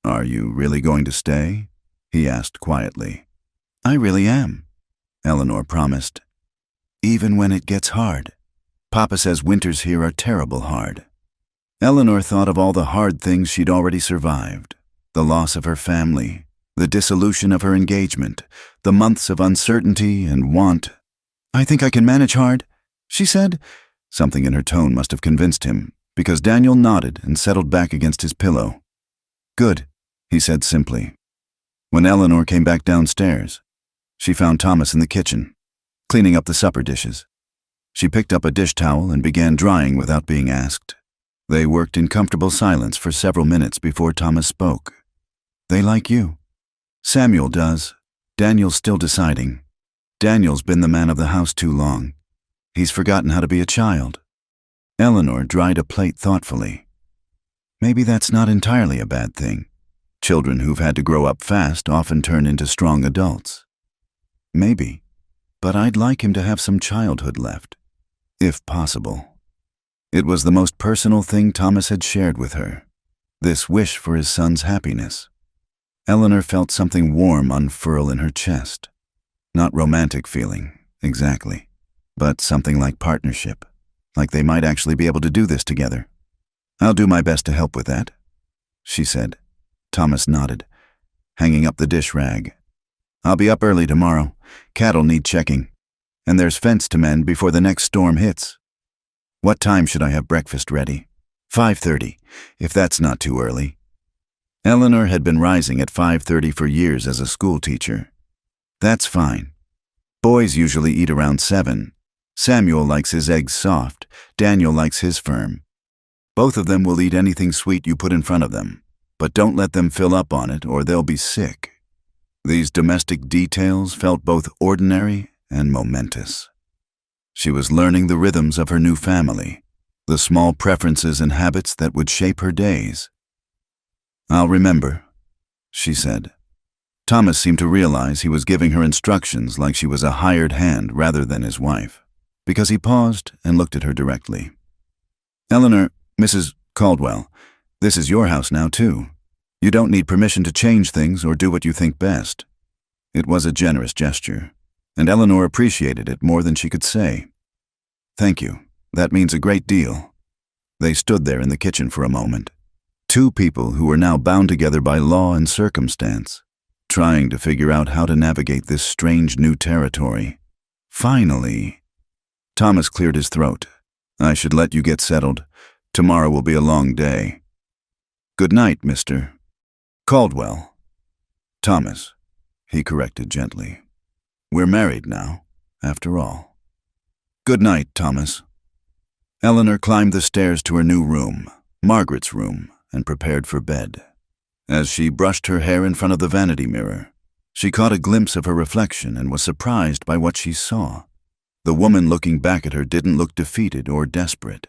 "Are you really going to stay?" he asked quietly. "I really am," Eleanor promised. "Even when it gets hard. Papa says winters here are terrible hard." Eleanor thought of all the hard things she'd already survived. The loss of her family, the dissolution of her engagement, the months of uncertainty and want. "I think I can manage hard," she said. Something in her tone must have convinced him, because Daniel nodded and settled back against his pillow. "Good," he said simply. When Eleanor came back downstairs, she found Thomas in the kitchen, cleaning up the supper dishes. She picked up a dish towel and began drying without being asked. They worked in comfortable silence for several minutes before Thomas spoke. "They like you." "Samuel does. Daniel's still deciding. Daniel's been the man of the house too long. He's forgotten how to be a child." Eleanor dried a plate thoughtfully. "Maybe that's not entirely a bad thing. Children who've had to grow up fast often turn into strong adults." "Maybe, but I'd like him to have some childhood left, if possible." It was the most personal thing Thomas had shared with her, this wish for his son's happiness. Eleanor felt something warm unfurl in her chest. Not romantic feeling, exactly, but something like partnership, like they might actually be able to do this together. "I'll do my best to help with that," she said. Thomas nodded, hanging up the dish rag. "I'll be up early tomorrow. Cattle need checking. And there's fence to mend before the next storm hits. What time should I have breakfast ready?" 5:30, if that's not too early." Eleanor had been rising at 5:30 for years as a school teacher. "That's fine. Boys usually eat around 7. Samuel likes his eggs soft. Daniel likes his firm. Both of them will eat anything sweet you put in front of them, but don't let them fill up on it or they'll be sick." These domestic details felt both ordinary and momentous. She was learning the rhythms of her new family, the small preferences and habits that would shape her days. "I'll remember," she said. Thomas seemed to realize he was giving her instructions like she was a hired hand rather than his wife, because he paused and looked at her directly. "Eleanor, Mrs. Caldwell, this is your house now, too. You don't need permission to change things or do what you think best." It was a generous gesture, and Eleanor appreciated it more than she could say. "Thank you. That means a great deal." They stood there in the kitchen for a moment, two people who were now bound together by law and circumstance, trying to figure out how to navigate this strange new territory. Finally, Thomas cleared his throat. "I should let you get settled. Tomorrow will be a long day." "Good night, Mr. Caldwell." "Thomas," he corrected gently. "We're married now, after all." "Good night, Thomas." Eleanor climbed the stairs to her new room, Margaret's room, and prepared for bed. As she brushed her hair in front of the vanity mirror, she caught a glimpse of her reflection and was surprised by what she saw. The woman looking back at her didn't look defeated or desperate.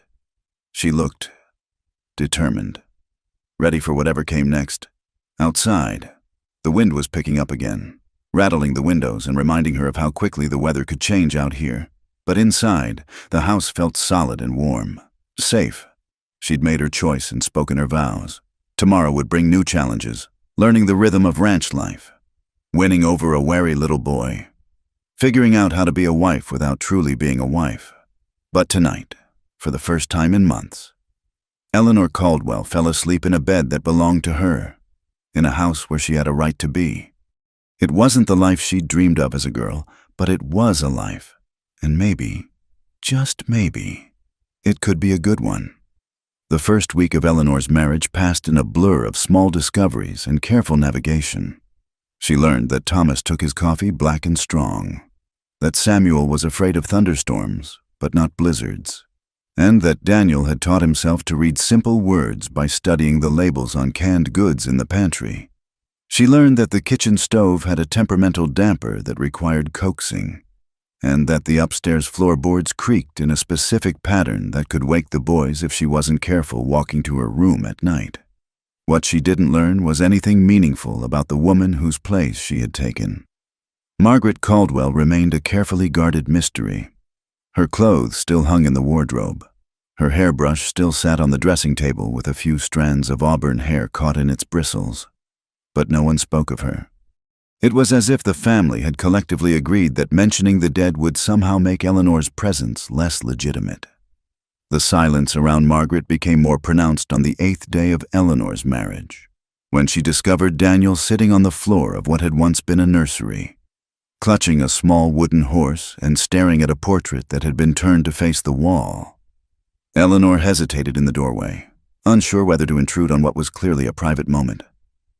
She looked determined, ready for whatever came next. Outside, the wind was picking up again, rattling the windows and reminding her of how quickly the weather could change out here. But inside, the house felt solid and warm, safe. She'd made her choice and spoken her vows. Tomorrow would bring new challenges, learning the rhythm of ranch life, winning over a wary little boy, figuring out how to be a wife without truly being a wife. But tonight, for the first time in months, Eleanor Caldwell fell asleep in a bed that belonged to her, in a house where she had a right to be. It wasn't the life she'd dreamed of as a girl, but it was a life. And maybe, just maybe, it could be a good one. The first week of Eleanor's marriage passed in a blur of small discoveries and careful navigation. She learned that Thomas took his coffee black and strong, that Samuel was afraid of thunderstorms, but not blizzards, and that Daniel had taught himself to read simple words by studying the labels on canned goods in the pantry. She learned that the kitchen stove had a temperamental damper that required coaxing, and that the upstairs floorboards creaked in a specific pattern that could wake the boys if she wasn't careful walking to her room at night. What she didn't learn was anything meaningful about the woman whose place she had taken. Margaret Caldwell remained a carefully guarded mystery. Her clothes still hung in the wardrobe. Her hairbrush still sat on the dressing table with a few strands of auburn hair caught in its bristles. But no one spoke of her. It was as if the family had collectively agreed that mentioning the dead would somehow make Eleanor's presence less legitimate. The silence around Margaret became more pronounced on the 8th day of Eleanor's marriage, when she discovered Daniel sitting on the floor of what had once been a nursery, clutching a small wooden horse and staring at a portrait that had been turned to face the wall. Eleanor hesitated in the doorway, unsure whether to intrude on what was clearly a private moment.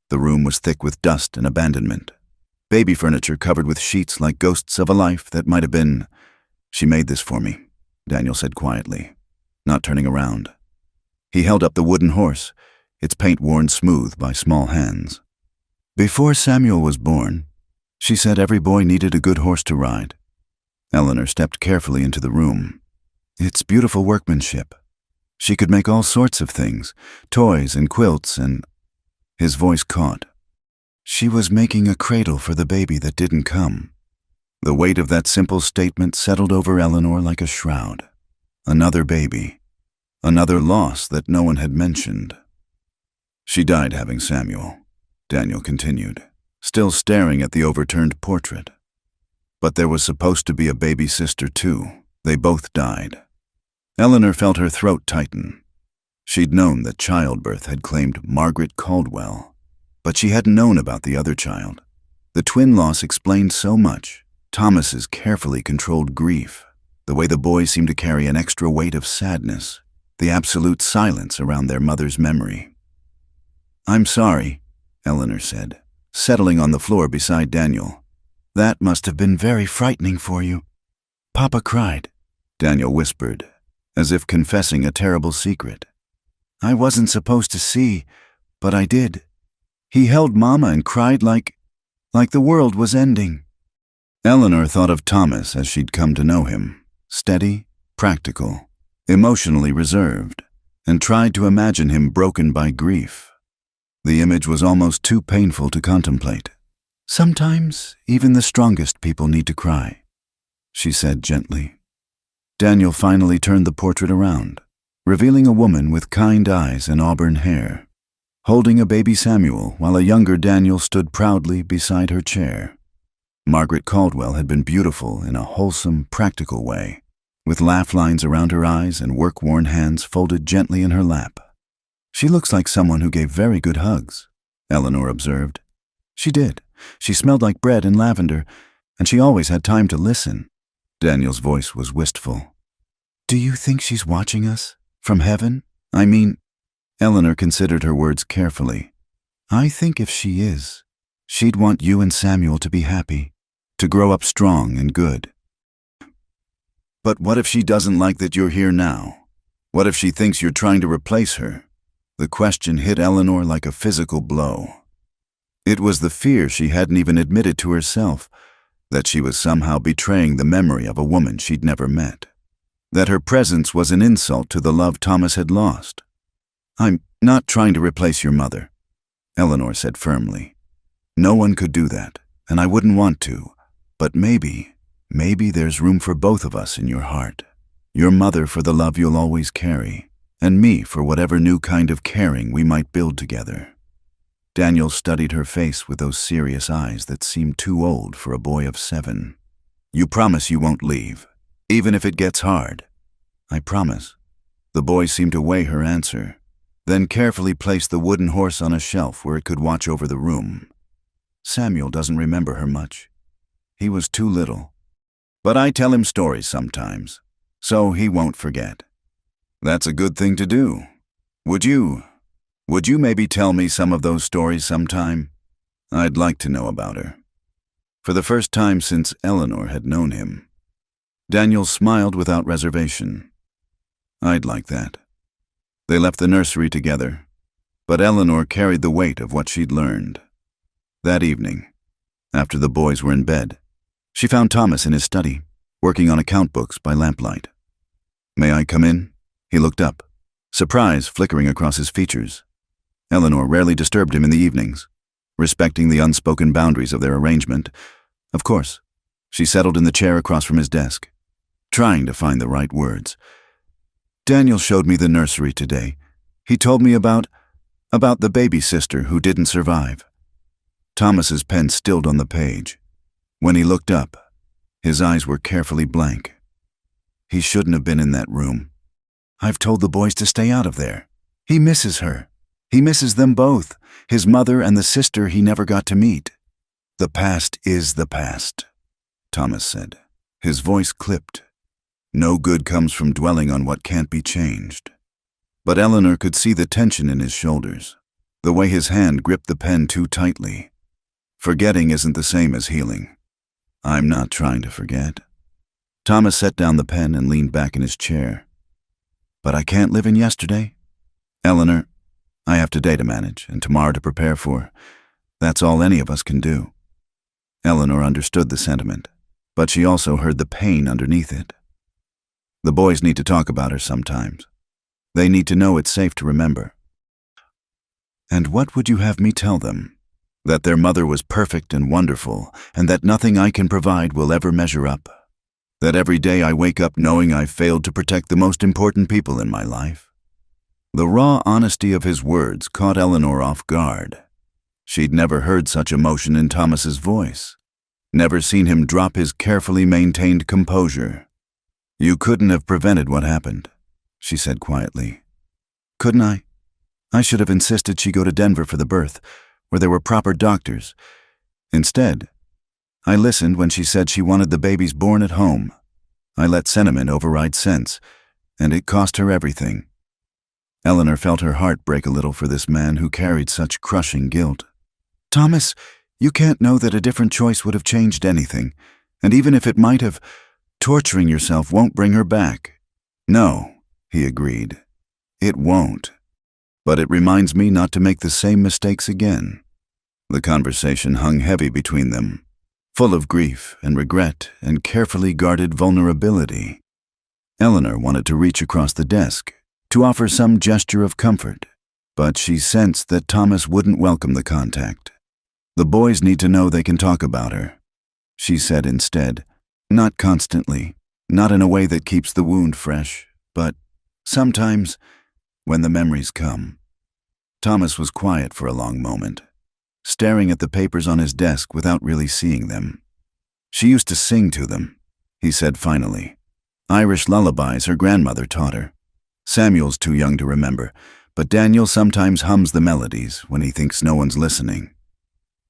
The room was thick with dust and abandonment. Baby furniture covered with sheets like ghosts of a life that might have been. "She made this for me," Daniel said quietly, not turning around. He held up the wooden horse, its paint worn smooth by small hands. "Before Samuel was born, she said every boy needed a good horse to ride." Eleanor stepped carefully into the room. "It's beautiful workmanship. She could make all sorts of things, toys and quilts and—" His voice caught. "She was making a cradle for the baby that didn't come." The weight of that simple statement settled over Eleanor like a shroud. Another baby. Another loss that no one had mentioned. "She died having Samuel," Daniel continued, still staring at the overturned portrait. "But there was supposed to be a baby sister too. They both died." Eleanor felt her throat tighten. She'd known that childbirth had claimed Margaret Caldwell, but she hadn't known about the other child. The twin loss explained so much. Thomas's carefully controlled grief, the way the boys seemed to carry an extra weight of sadness, the absolute silence around their mother's memory. "I'm sorry," Eleanor said, settling on the floor beside Daniel. "That must have been very frightening for you." "Papa cried," Daniel whispered, as if confessing a terrible secret. "I wasn't supposed to see, but I did. He held Mama and cried like the world was ending." Eleanor thought of Thomas as she'd come to know him, steady, practical, emotionally reserved, and tried to imagine him broken by grief. The image was almost too painful to contemplate. "Sometimes even the strongest people need to cry," she said gently. Daniel finally turned the portrait around, revealing a woman with kind eyes and auburn hair, holding a baby Samuel while a younger Daniel stood proudly beside her chair. Margaret Caldwell had been beautiful in a wholesome, practical way, with laugh lines around her eyes and work-worn hands folded gently in her lap. "She looks like someone who gave very good hugs," Eleanor observed. "She did. She smelled like bread and lavender, and she always had time to listen." Daniel's voice was wistful. "Do you think she's watching us? From heaven? I mean—" Eleanor considered her words carefully. "I think if she is, she'd want you and Samuel to be happy, to grow up strong and good." "But what if she doesn't like that you're here now? What if she thinks you're trying to replace her?" The question hit Eleanor like a physical blow. It was the fear she hadn't even admitted to herself, that she was somehow betraying the memory of a woman she'd never met, that her presence was an insult to the love Thomas had lost. "I'm not trying to replace your mother," Eleanor said firmly. "No one could do that, and I wouldn't want to, but maybe there's room for both of us in your heart. Your mother for the love you'll always carry, and me for whatever new kind of caring we might build together." Daniel studied her face with those serious eyes that seemed too old for a boy of 7. "You promise you won't leave, even if it gets hard?" "I promise." The boy seemed to weigh her answer, then carefully placed the wooden horse on a shelf where it could watch over the room. "Samuel doesn't remember her much. He was too little. But I tell him stories sometimes, so he won't forget." "That's a good thing to do. Would you maybe tell me some of those stories sometime? I'd like to know about her." For the first time since Eleanor had known him, Daniel smiled without reservation. "I'd like that." They left the nursery together, but Eleanor carried the weight of what she'd learned. That evening, after the boys were in bed, she found Thomas in his study, working on account books by lamplight. "May I come in?" He looked up, surprise flickering across his features. Eleanor rarely disturbed him in the evenings, respecting the unspoken boundaries of their arrangement. Of course, she settled in the chair across from his desk, trying to find the right words. "Daniel showed me the nursery today. He told me about the baby sister who didn't survive." Thomas's pen stilled on the page. When he looked up, his eyes were carefully blank. "He shouldn't have been in that room." I've told the boys to stay out of there. He misses her. He misses them both, his mother and the sister he never got to meet. The past is the past, Thomas said. His voice clipped. No good comes from dwelling on what can't be changed. But Eleanor could see the tension in his shoulders, the way his hand gripped the pen too tightly. Forgetting isn't the same as healing. I'm not trying to forget. Thomas set down the pen and leaned back in his chair. But I can't live in yesterday. Eleanor, I have today to manage and tomorrow to prepare for. That's all any of us can do. Eleanor understood the sentiment, but she also heard the pain underneath it. The boys need to talk about her sometimes. They need to know it's safe to remember. And what would you have me tell them? That their mother was perfect and wonderful, and that nothing I can provide will ever measure up. That every day I wake up knowing I've failed to protect the most important people in my life. The raw honesty of his words caught Eleanor off guard. She'd never heard such emotion in Thomas's voice, never seen him drop his carefully maintained composure. You couldn't have prevented what happened, she said quietly. Couldn't I? I should have insisted she go to Denver for the birth, where there were proper doctors. Instead, I listened when she said she wanted the babies born at home. I let sentiment override sense, and it cost her everything. Eleanor felt her heart break a little for this man who carried such crushing guilt. Thomas, you can't know that a different choice would have changed anything, and even if it might have, torturing yourself won't bring her back. No, he agreed. It won't. But it reminds me not to make the same mistakes again. The conversation hung heavy between them, full of grief and regret and carefully guarded vulnerability. Eleanor wanted to reach across the desk, to offer some gesture of comfort, but she sensed that Thomas wouldn't welcome the contact. The boys need to know they can talk about her, she said instead. Not constantly, not in a way that keeps the wound fresh, but sometimes, when the memories come. Thomas was quiet for a long moment, staring at the papers on his desk without really seeing them. She used to sing to them, he said finally. Irish lullabies her grandmother taught her. Samuel's too young to remember, but Daniel sometimes hums the melodies when he thinks no one's listening.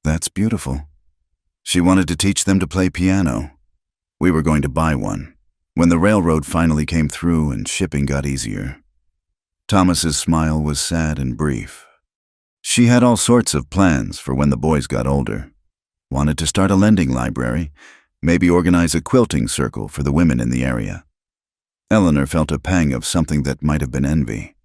That's beautiful. She wanted to teach them to play piano. We were going to buy one, when the railroad finally came through and shipping got easier. Thomas's smile was sad and brief. She had all sorts of plans for when the boys got older. Wanted to start a lending library, maybe organize a quilting circle for the women in the area. Eleanor felt a pang of something that might have been envy.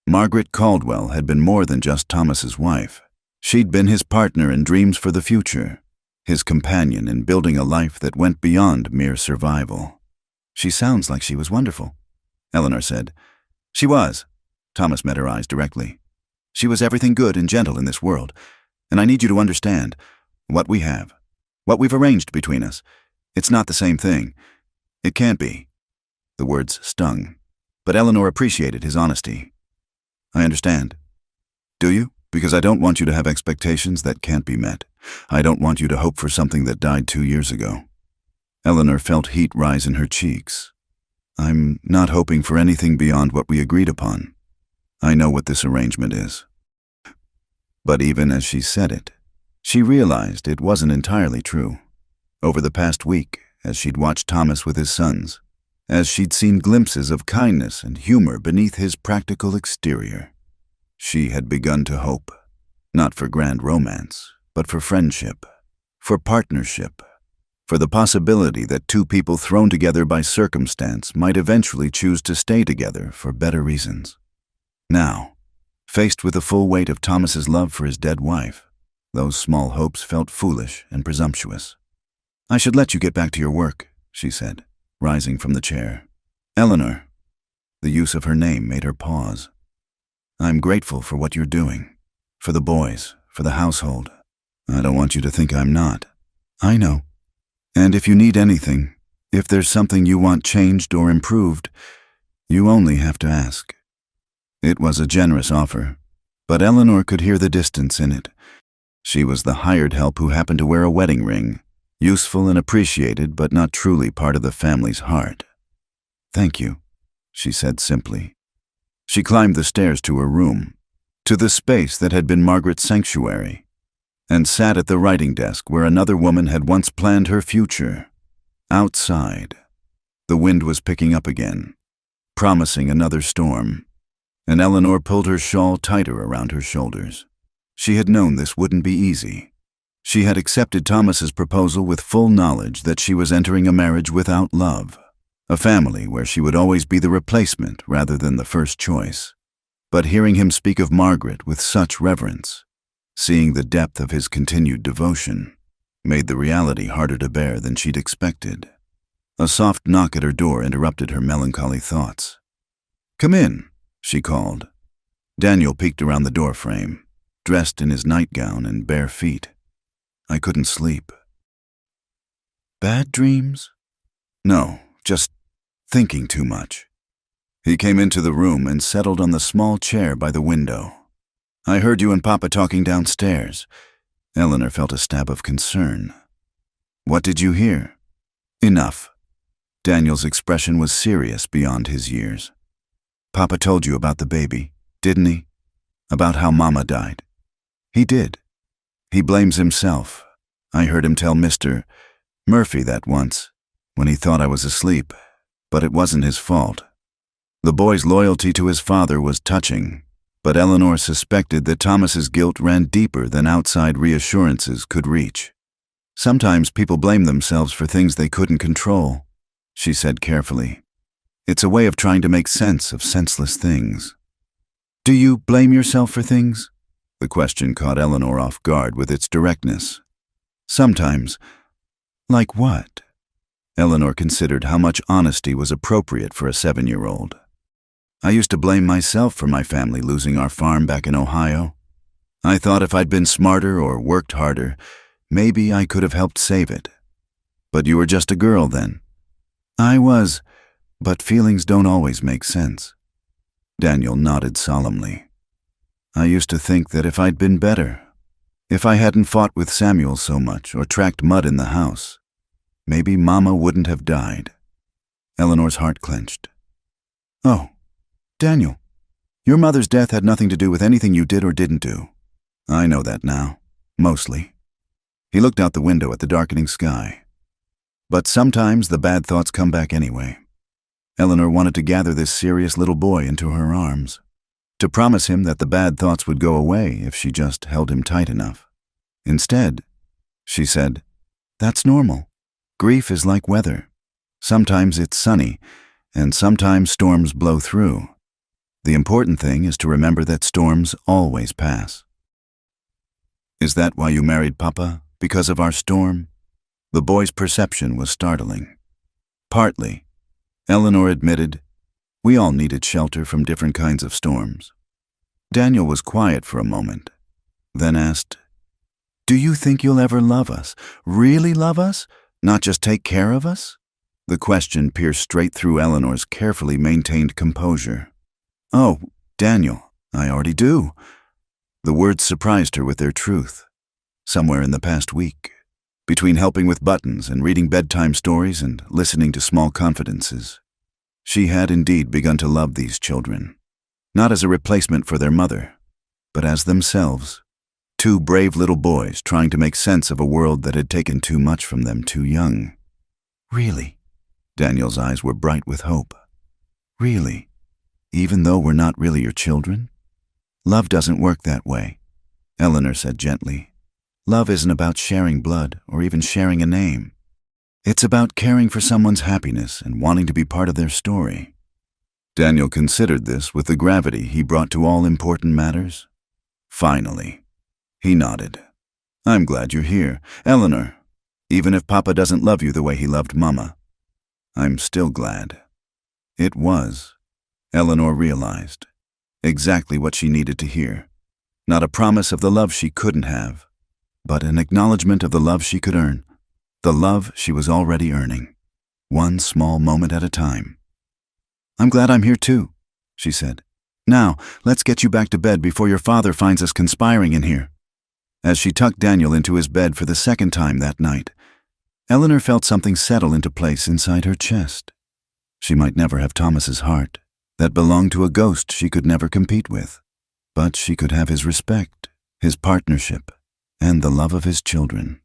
Margaret Caldwell had been more than just Thomas's wife. She'd been his partner in dreams for the future, his companion in building a life that went beyond mere survival. She sounds like she was wonderful, Eleanor said. She was. Thomas met her eyes directly. She was everything good and gentle in this world, and I need you to understand what we have, what we've arranged between us. It's not the same thing. It can't be. The words stung, but Eleanor appreciated his honesty. I understand. Do you? Because I don't want you to have expectations that can't be met. I don't want you to hope for something that died 2 years ago. Eleanor felt heat rise in her cheeks. I'm not hoping for anything beyond what we agreed upon. I know what this arrangement is. But even as she said it, she realized it wasn't entirely true. Over the past week, as she'd watched Thomas with his sons, as she'd seen glimpses of kindness and humor beneath his practical exterior, she had begun to hope, not for grand romance, but for friendship, for partnership, for the possibility that two people thrown together by circumstance might eventually choose to stay together for better reasons. Now, faced with the full weight of Thomas's love for his dead wife, those small hopes felt foolish and presumptuous. I should let you get back to your work, she said, rising from the chair. Eleanor. The use of her name made her pause. I'm grateful for what you're doing, for the boys, for the household. I don't want you to think I'm not. I know. And if you need anything, if there's something you want changed or improved, you only have to ask. It was a generous offer, but Eleanor could hear the distance in it. She was the hired help who happened to wear a wedding ring, useful and appreciated, but not truly part of the family's heart. Thank you, she said simply. She climbed the stairs to her room, to the space that had been Margaret's sanctuary, and sat at the writing desk where another woman had once planned her future. Outside, the wind was picking up again, promising another storm, and Eleanor pulled her shawl tighter around her shoulders. She had known this wouldn't be easy. She had accepted Thomas's proposal with full knowledge that she was entering a marriage without love, a family where she would always be the replacement rather than the first choice. But hearing him speak of Margaret with such reverence, seeing the depth of his continued devotion, made the reality harder to bear than she'd expected. A soft knock at her door interrupted her melancholy thoughts. "Come in," she called. Daniel peeked around the doorframe, dressed in his nightgown and bare feet. "I couldn't sleep." "Bad dreams?" "No, just thinking too much." He came into the room and settled on the small chair by the window. "I heard you and Papa talking downstairs." Eleanor felt a stab of concern. "What did you hear?" "Enough." Daniel's expression was serious beyond his years. "Papa told you about the baby, didn't he? About how Mama died?" "He did. He blames himself. I heard him tell Mr. Murphy that once, when he thought I was asleep, but it wasn't his fault." The boy's loyalty to his father was touching, but Eleanor suspected that Thomas's guilt ran deeper than outside reassurances could reach. "Sometimes people blame themselves for things they couldn't control," she said carefully. "It's a way of trying to make sense of senseless things." "Do you blame yourself for things?" The question caught Eleanor off guard with its directness. "Sometimes." "Like what?" Eleanor considered how much honesty was appropriate for a 7-year-old. "I used to blame myself for my family losing our farm back in Ohio. I thought if I'd been smarter or worked harder, maybe I could have helped save it. But you were just a girl then." "I was, but feelings don't always make sense." Daniel nodded solemnly. "I used to think that if I'd been better, if I hadn't fought with Samuel so much or tracked mud in the house, maybe Mama wouldn't have died." Eleanor's heart clenched. "Oh, Daniel, your mother's death had nothing to do with anything you did or didn't do." "I know that now, mostly." He looked out the window at the darkening sky. "But sometimes the bad thoughts come back anyway." Eleanor wanted to gather this serious little boy into her arms, to promise him that the bad thoughts would go away if she just held him tight enough. Instead, she said, "That's normal. Grief is like weather. Sometimes it's sunny, and sometimes storms blow through. The important thing is to remember that storms always pass." "Is that why you married Papa? Because of our storm?" The boy's perception was startling. "Partly," Eleanor admitted. "We all needed shelter from different kinds of storms." Daniel was quiet for a moment, then asked, "Do you think you'll ever love us? Really love us? Not just take care of us?" The question pierced straight through Eleanor's carefully maintained composure. "Oh, Daniel, I already do." The words surprised her with their truth. Somewhere in the past week, between helping with buttons and reading bedtime stories and listening to small confidences, she had indeed begun to love these children, not as a replacement for their mother, but as themselves, 2 brave little boys trying to make sense of a world that had taken too much from them too young. "Really?" Daniel's eyes were bright with hope. "Really? Even though we're not really your children?" "Love doesn't work that way," Eleanor said gently. "Love isn't about sharing blood or even sharing a name. It's about caring for someone's happiness and wanting to be part of their story." Daniel considered this with the gravity he brought to all important matters. Finally, he nodded. "I'm glad you're here, Eleanor. Even if Papa doesn't love you the way he loved Mama, I'm still glad." It was, Eleanor realized, exactly what she needed to hear. Not a promise of the love she couldn't have, but an acknowledgement of the love she could earn, the love she was already earning, one small moment at a time. "I'm glad I'm here too," she said. "Now, let's get you back to bed before your father finds us conspiring in here." As she tucked Daniel into his bed for the second time that night, Eleanor felt something settle into place inside her chest. She might never have Thomas's heart, that belonged to a ghost she could never compete with. But she could have his respect, his partnership, and the love of his children.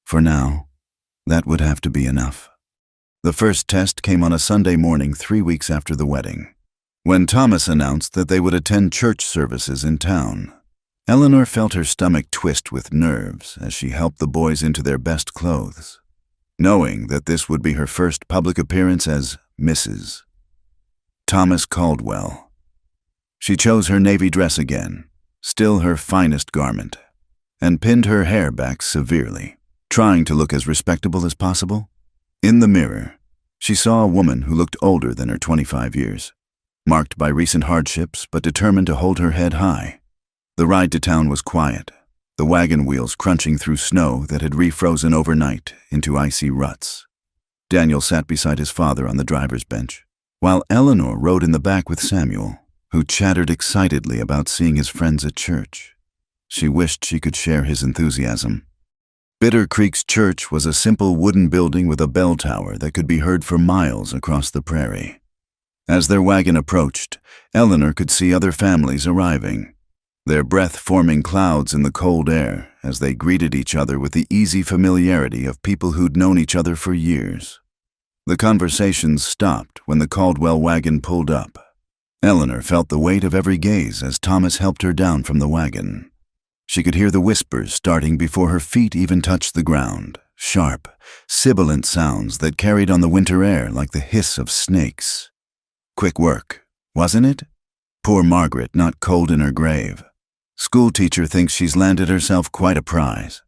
For now, that would have to be enough. The first test came on a Sunday morning 3 weeks after the wedding, when Thomas announced that they would attend church services in town. Eleanor felt her stomach twist with nerves as she helped the boys into their best clothes, knowing that this would be her first public appearance as Mrs. Thomas Caldwell. She chose her navy dress again, still her finest garment, and pinned her hair back severely, trying to look as respectable as possible. In the mirror, she saw a woman who looked older than her 25 years, marked by recent hardships but determined to hold her head high. The ride to town was quiet, the wagon wheels crunching through snow that had refrozen overnight into icy ruts. Daniel sat beside his father on the driver's bench, while Eleanor rode in the back with Samuel, who chattered excitedly about seeing his friends at church. She wished she could share his enthusiasm. Bitter Creek's church was a simple wooden building with a bell tower that could be heard for miles across the prairie. As their wagon approached, Eleanor could see other families arriving, their breath forming clouds in the cold air as they greeted each other with the easy familiarity of people who'd known each other for years. The conversations stopped when the Caldwell wagon pulled up. Eleanor felt the weight of every gaze as Thomas helped her down from the wagon. She could hear the whispers starting before her feet even touched the ground, sharp, sibilant sounds that carried on the winter air like the hiss of snakes. Quick work, wasn't it? Poor Margaret, not cold in her grave. Schoolteacher thinks she's landed herself quite a prize.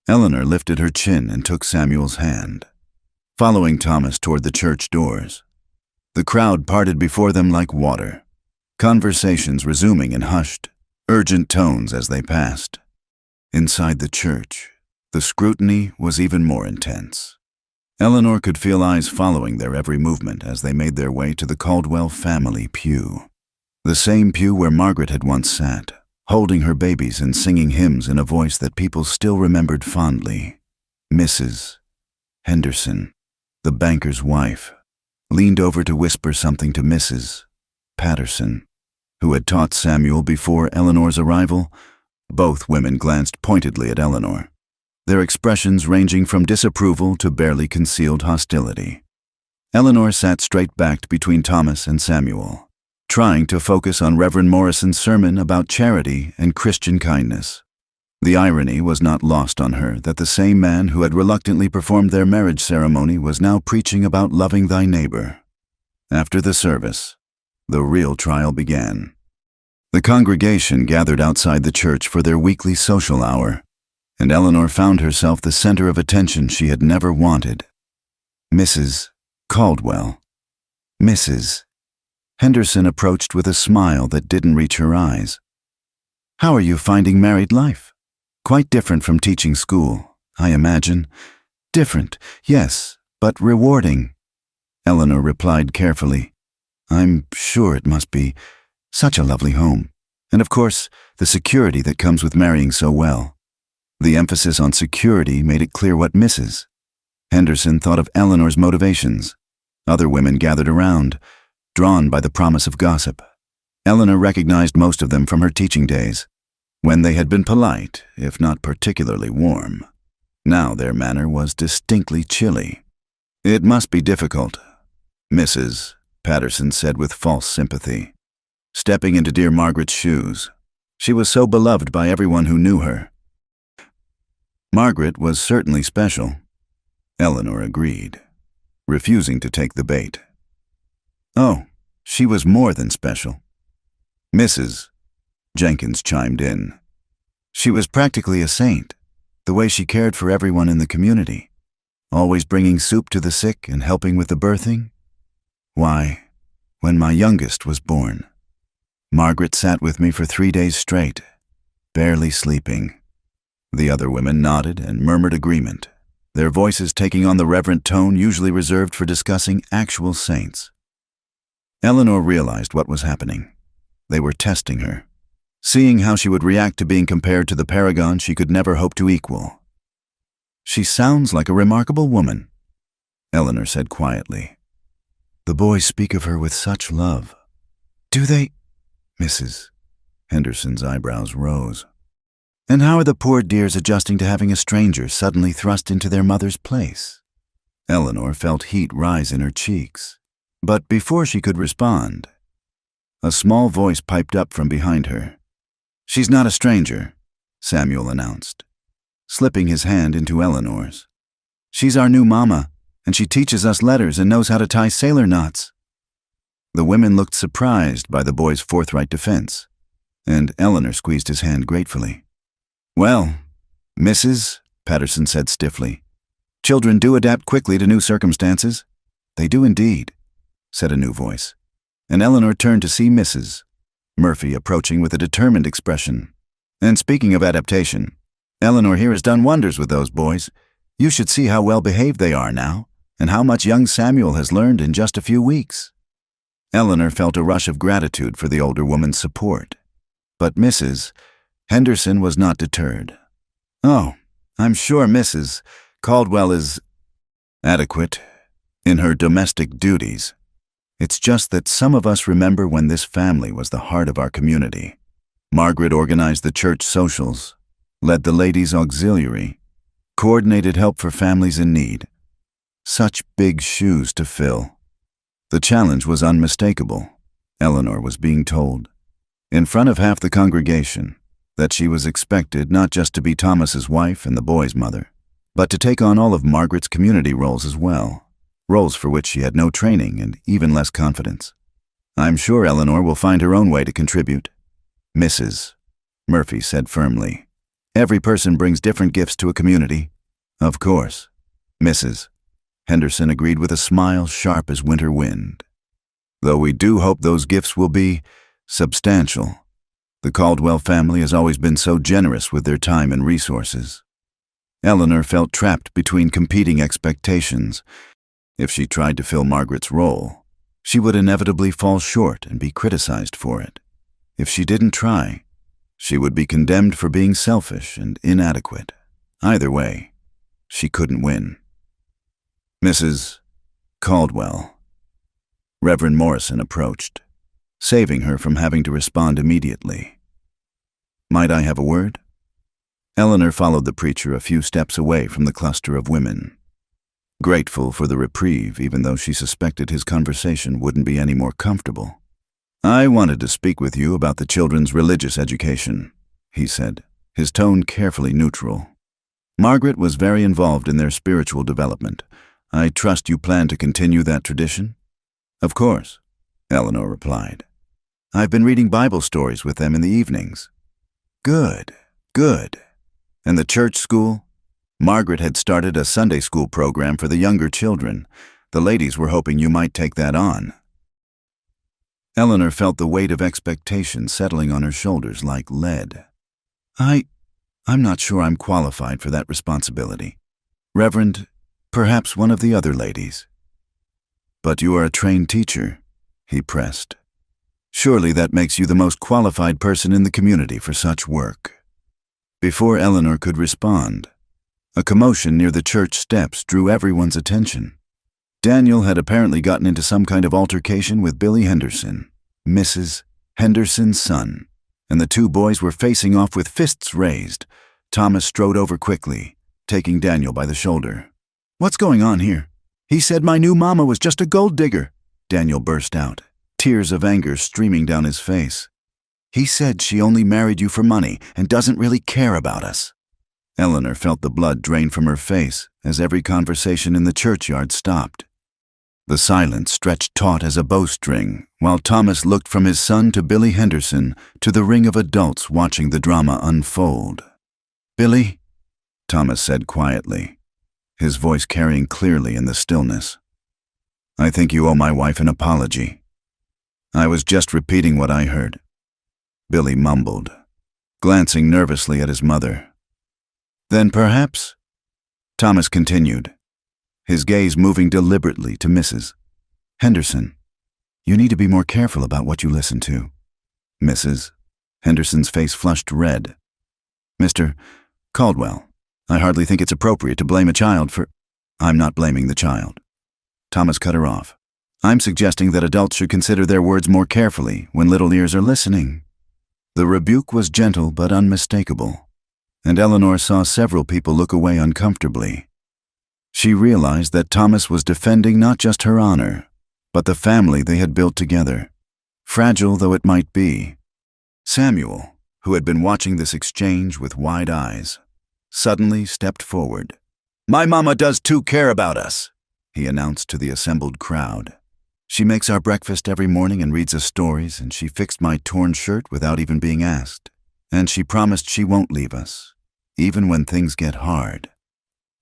Eleanor lifted her chin and took Samuel's hand, following Thomas toward the church doors. The crowd parted before them like water, conversations resuming in hushed, urgent tones as they passed. Inside the church, the scrutiny was even more intense. Eleanor could feel eyes following their every movement as they made their way to the Caldwell family pew, the same pew where Margaret had once sat, holding her babies and singing hymns in a voice that people still remembered fondly. Mrs. Henderson, the banker's wife, leaned over to whisper something to Mrs. Patterson, who had taught Samuel before Eleanor's arrival. Both women glanced pointedly at Eleanor, their expressions ranging from disapproval to barely concealed hostility. Eleanor sat straight-backed between Thomas and Samuel, trying to focus on Reverend Morrison's sermon about charity and Christian kindness. The irony was not lost on her that the same man who had reluctantly performed their marriage ceremony was now preaching about loving thy neighbor. After the service, the real trial began. The congregation gathered outside the church for their weekly social hour, and Eleanor found herself the center of attention she had never wanted. Mrs. Caldwell. Mrs. Henderson approached with a smile that didn't reach her eyes. How are you finding married life? Quite different from teaching school, I imagine. Different, yes, but rewarding. Eleanor replied carefully. I'm sure it must be. Such a lovely home. And of course, the security that comes with marrying so well. The emphasis on security made it clear what Mrs. Henderson thought of Eleanor's motivations. Other women gathered around, drawn by the promise of gossip. Eleanor recognized most of them from her teaching days, when they had been polite, if not particularly warm. Now their manner was distinctly chilly. It must be difficult, Mrs. Patterson said with false sympathy, stepping into dear Margaret's shoes. She was so beloved by everyone who knew her. Margaret was certainly special, Eleanor agreed, refusing to take the bait. Oh, she was more than special. Mrs. Jenkins chimed in. She was practically a saint, the way she cared for everyone in the community, always bringing soup to the sick and helping with the birthing. Why, when my youngest was born, Margaret sat with me for 3 days straight, barely sleeping. The other women nodded and murmured agreement, their voices taking on the reverent tone usually reserved for discussing actual saints. Eleanor realized what was happening. They were testing her, seeing how she would react to being compared to the paragon she could never hope to equal. She sounds like a remarkable woman, Eleanor said quietly. The boys speak of her with such love. Do they? Mrs. Henderson's eyebrows rose. And how are the poor dears adjusting to having a stranger suddenly thrust into their mother's place? Eleanor felt heat rise in her cheeks. But before she could respond, a small voice piped up from behind her. She's not a stranger, Samuel announced, slipping his hand into Eleanor's. She's our new mama, and she teaches us letters and knows how to tie sailor knots. The women looked surprised by the boy's forthright defense, and Eleanor squeezed his hand gratefully. Well, Mrs., Patterson said stiffly, children do adapt quickly to new circumstances. They do indeed, said a new voice, and Eleanor turned to see Mrs. Murphy approaching with a determined expression. And speaking of adaptation, Eleanor here has done wonders with those boys. You should see how well behaved they are now, and how much young Samuel has learned in just a few weeks. Eleanor felt a rush of gratitude for the older woman's support. But Mrs. Henderson was not deterred. Oh, I'm sure Mrs. Caldwell is adequate in her domestic duties. It's just that some of us remember when this family was the heart of our community. Margaret organized the church socials, led the ladies' auxiliary, coordinated help for families in need. Such big shoes to fill. The challenge was unmistakable, Eleanor was being told, in front of half the congregation, that she was expected not just to be Thomas's wife and the boy's mother, but to take on all of Margaret's community roles as well, roles for which she had no training and even less confidence. I'm sure Eleanor will find her own way to contribute, Mrs. Murphy said firmly. Every person brings different gifts to a community. Of course, Mrs. Henderson agreed with a smile sharp as winter wind. Though we do hope those gifts will be substantial. The Caldwell family has always been so generous with their time and resources. Eleanor felt trapped between competing expectations. If she tried to fill Margaret's role, she would inevitably fall short and be criticized for it. If she didn't try, she would be condemned for being selfish and inadequate. Either way, she couldn't win. Mrs. Caldwell. Reverend Morrison approached, saving her from having to respond immediately. Might I have a word? Eleanor followed the preacher a few steps away from the cluster of women, grateful for the reprieve even though she suspected his conversation wouldn't be any more comfortable. I wanted to speak with you about the children's religious education, he said, his tone carefully neutral. Margaret was very involved in their spiritual development. I trust you plan to continue that tradition? Of course, Eleanor replied. I've been reading Bible stories with them in the evenings. Good, good. And the church school? Margaret had started a Sunday school program for the younger children. The ladies were hoping you might take that on. Eleanor felt the weight of expectation settling on her shoulders like lead. I'm not sure I'm qualified for that responsibility. Reverend, perhaps one of the other ladies. But you are a trained teacher, he pressed. Surely that makes you the most qualified person in the community for such work. Before Eleanor could respond, a commotion near the church steps drew everyone's attention. Daniel had apparently gotten into some kind of altercation with Billy Henderson, Mrs. Henderson's son, and the two boys were facing off with fists raised. Thomas strode over quickly, taking Daniel by the shoulder. What's going on here? He said my new mama was just a gold digger, Daniel burst out, tears of anger streaming down his face. He said she only married you for money and doesn't really care about us. Eleanor felt the blood drain from her face as every conversation in the churchyard stopped. The silence stretched taut as a bowstring, while Thomas looked from his son to Billy Henderson to the ring of adults watching the drama unfold. Billy, Thomas said quietly, his voice carrying clearly in the stillness. I think you owe my wife an apology. I was just repeating what I heard. Billy mumbled, glancing nervously at his mother. Then perhaps, Thomas continued, his gaze moving deliberately to Mrs. Henderson. You need to be more careful about what you listen to. Mrs. Henderson's face flushed red. Mr. Caldwell, I hardly think it's appropriate to blame a child for... I'm not blaming the child. Thomas cut her off. I'm suggesting that adults should consider their words more carefully when little ears are listening." The rebuke was gentle but unmistakable, and Eleanor saw several people look away uncomfortably. She realized that Thomas was defending not just her honor, but the family they had built together, fragile though it might be. Samuel, who had been watching this exchange with wide eyes, suddenly stepped forward. "My mama does too care about us," he announced to the assembled crowd. "She makes our breakfast every morning and reads us stories, and she fixed my torn shirt without even being asked. And she promised she won't leave us, even when things get hard."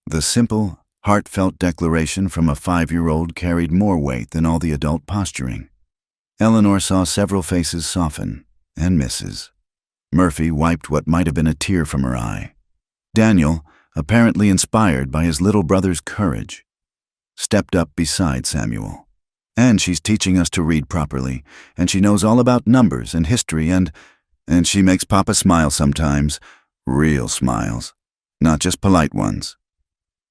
The simple, heartfelt declaration from a 5-year-old carried more weight than all the adult posturing. Eleanor saw several faces soften, and Mrs. Murphy wiped what might have been a tear from her eye. Daniel, apparently inspired by his little brother's courage, stepped up beside Samuel. "And she's teaching us to read properly, and she knows all about numbers and history, and she makes Papa smile sometimes, real smiles, not just polite ones."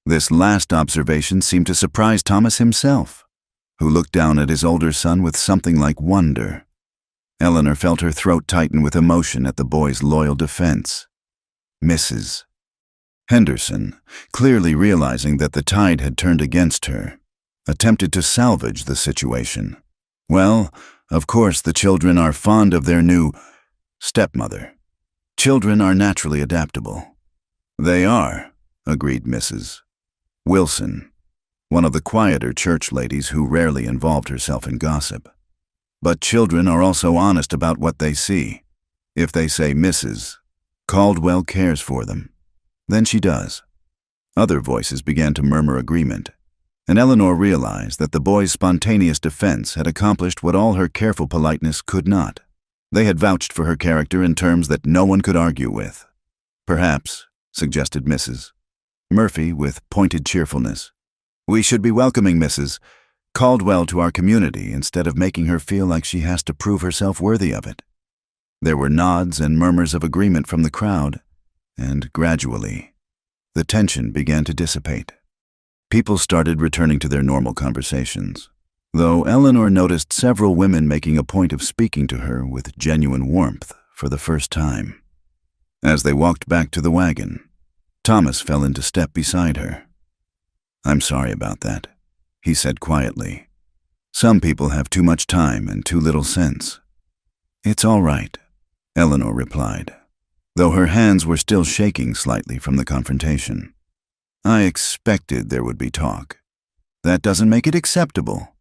This last observation seemed to surprise Thomas himself, who looked down at his older son with something like wonder. Eleanor felt her throat tighten with emotion at the boy's loyal defense. Mrs. Henderson, clearly realizing that the tide had turned against her, attempted to salvage the situation. "Well, of course the children are fond of their new stepmother. Children are naturally adaptable." "They are," agreed Mrs. Wilson, one of the quieter church ladies who rarely involved herself in gossip. "But children are also honest about what they see. If they say Mrs. Caldwell cares for them, then she does." Other voices began to murmur agreement, and Eleanor realized that the boy's spontaneous defense had accomplished what all her careful politeness could not. They had vouched for her character in terms that no one could argue with. "Perhaps," suggested Mrs. Murphy with pointed cheerfulness, "we should be welcoming Mrs. Caldwell to our community instead of making her feel like she has to prove herself worthy of it." There were nods and murmurs of agreement from the crowd, and gradually, the tension began to dissipate. People started returning to their normal conversations, though Eleanor noticed several women making a point of speaking to her with genuine warmth for the first time. As they walked back to the wagon, Thomas fell into step beside her. "I'm sorry about that," he said quietly. "Some people have too much time and too little sense." "It's all right," Eleanor replied, though her hands were still shaking slightly from the confrontation. "I expected there would be talk. That doesn't make it acceptable."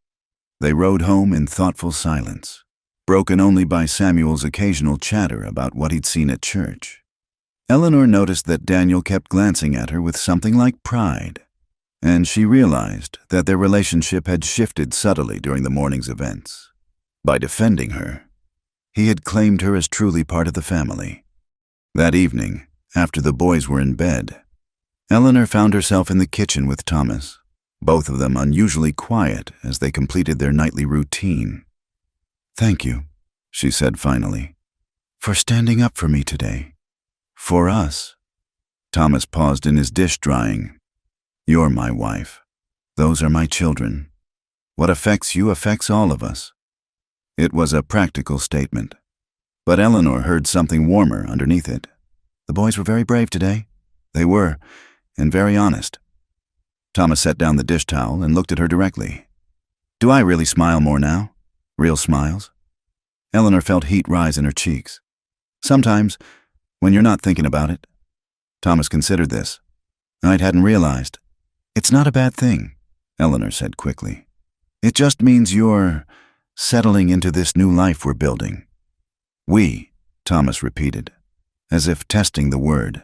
They rode home in thoughtful silence, broken only by Samuel's occasional chatter about what he'd seen at church. Eleanor noticed that Daniel kept glancing at her with something like pride, and she realized that their relationship had shifted subtly during the morning's events. By defending her, he had claimed her as truly part of the family. That evening, after the boys were in bed, Eleanor found herself in the kitchen with Thomas, both of them unusually quiet as they completed their nightly routine. "Thank you," she said finally, "for standing up for me today. For us." Thomas paused in his dish drying. "You're my wife. Those are my children. What affects you affects all of us." It was a practical statement, but Eleanor heard something warmer underneath it. "The boys were very brave today." "They were, and very honest." Thomas set down the dish towel and looked at her directly. "Do I really smile more now? Real smiles?" Eleanor felt heat rise in her cheeks. "Sometimes, when you're not thinking about it." Thomas considered this. "I hadn't realized." "It's not a bad thing," Eleanor said quickly. "It just means you're settling into this new life we're building." "We," Thomas repeated, as if testing the word.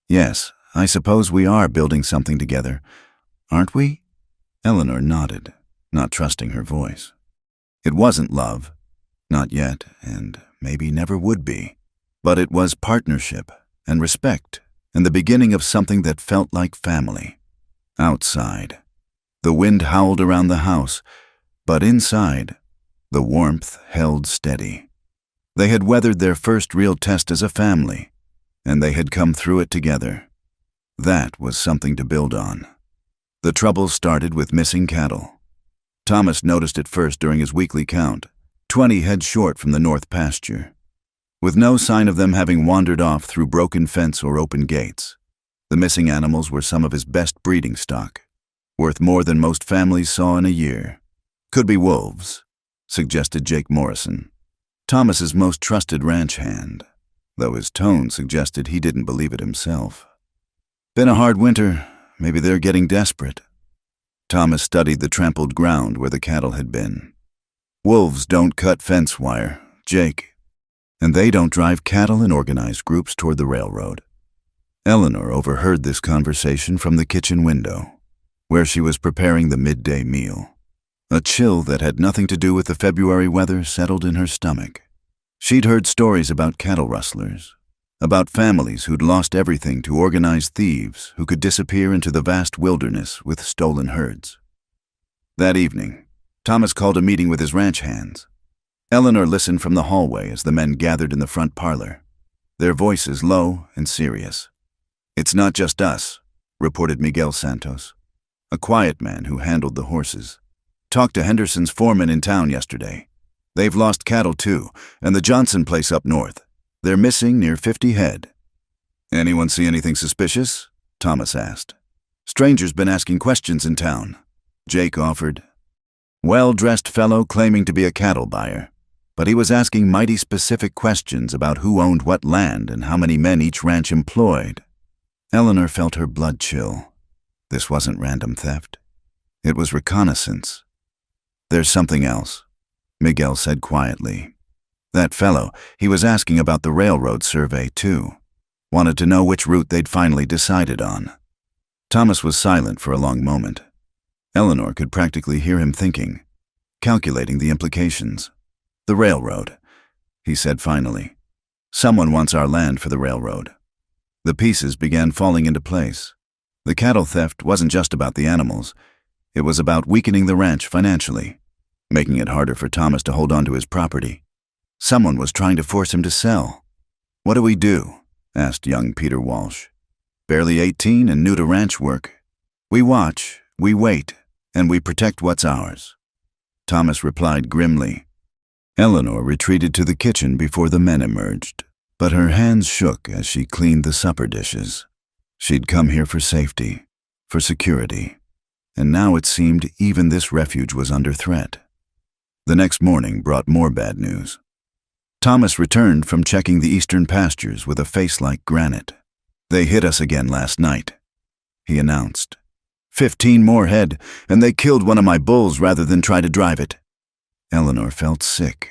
"Yes, I suppose we are building something together, aren't we?" Eleanor nodded, not trusting her voice. It wasn't love, not yet, and maybe never would be. But it was partnership and respect and the beginning of something that felt like family. Outside, the wind howled around the house, but inside, the warmth held steady. They had weathered their first real test as a family, and they had come through it together. That was something to build on. The trouble started with missing cattle. Thomas noticed it first during his weekly count, 20 head short from the north pasture, with no sign of them having wandered off through broken fence or open gates. The missing animals were some of his best breeding stock, worth more than most families saw in a year. Could be wolves, suggested Jake Morrison, Thomas's most trusted ranch hand, though his tone suggested he didn't believe it himself. Been a hard winter, maybe they're getting desperate. Thomas studied the trampled ground where the cattle had been. Wolves don't cut fence wire, Jake, and they don't drive cattle in organized groups toward the railroad. Eleanor overheard this conversation from the kitchen window, where she was preparing the midday meal. A chill that had nothing to do with the February weather settled in her stomach. She'd heard stories about cattle rustlers, about families who'd lost everything to organized thieves who could disappear into the vast wilderness with stolen herds. That evening, Thomas called a meeting with his ranch hands. Eleanor listened from the hallway as the men gathered in the front parlor, their voices low and serious. "It's not just us," reported Miguel Santos, a quiet man who handled the horses. "Talked to Henderson's foreman in town yesterday. They've lost cattle too, and the Johnson place up north. They're missing near 50 head. "Anyone see anything suspicious?" Thomas asked. "Stranger's been asking questions in town," Jake offered. Well-dressed fellow claiming to be a cattle buyer, but he was asking mighty specific questions about who owned what land and how many men each ranch employed. Eleanor felt her blood chill. This wasn't random theft. It was reconnaissance. "There's something else," Miguel said quietly. "That fellow, he was asking about the railroad survey too. Wanted to know which route they'd finally decided on." Thomas was silent for a long moment. Eleanor could practically hear him thinking, calculating the implications. "The railroad," he said finally. "Someone wants our land for the railroad." The pieces began falling into place. The cattle theft wasn't just about the animals. It was about weakening the ranch financially, making it harder for Thomas to hold on to his property. Someone was trying to force him to sell. "What do we do?" asked young Peter Walsh. "Barely 18 and new to ranch work. We watch, we wait, and we protect what's ours," Thomas replied grimly. Eleanor retreated to the kitchen before the men emerged, but her hands shook as she cleaned the supper dishes. She'd come here for safety, for security, and now it seemed even this refuge was under threat. The next morning brought more bad news. Thomas returned from checking the eastern pastures with a face like granite. "They hit us again last night," he announced. 15 more head, and they killed one of my bulls rather than try to drive it." Eleanor felt sick.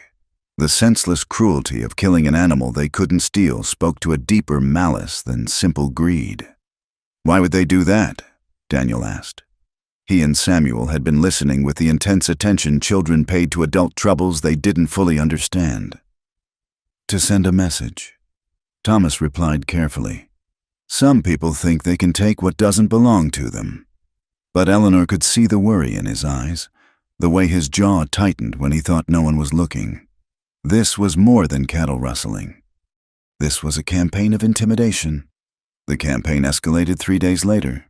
The senseless cruelty of killing an animal they couldn't steal spoke to a deeper malice than simple greed. "Why would they do that?" Daniel asked. He and Samuel had been listening with the intense attention children paid to adult troubles they didn't fully understand. "To send a message," Thomas replied carefully. "Some people think they can take what doesn't belong to them." But Eleanor could see the worry in his eyes, the way his jaw tightened when he thought no one was looking. This was more than cattle rustling. This was a campaign of intimidation. The campaign escalated 3 days later.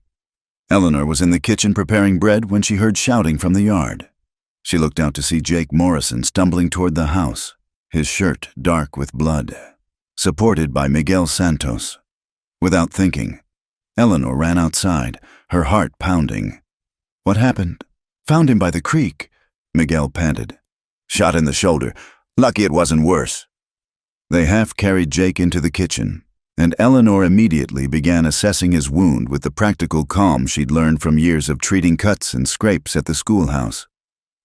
Eleanor was in the kitchen preparing bread when she heard shouting from the yard. She looked out to see Jake Morrison stumbling toward the house, his shirt dark with blood, supported by Miguel Santos. Without thinking, Eleanor ran outside, her heart pounding. "What happened?" "Found him by the creek," Miguel panted. "Shot in the shoulder. Lucky it wasn't worse." They half-carried Jake into the kitchen, and Eleanor immediately began assessing his wound with the practical calm she'd learned from years of treating cuts and scrapes at the schoolhouse.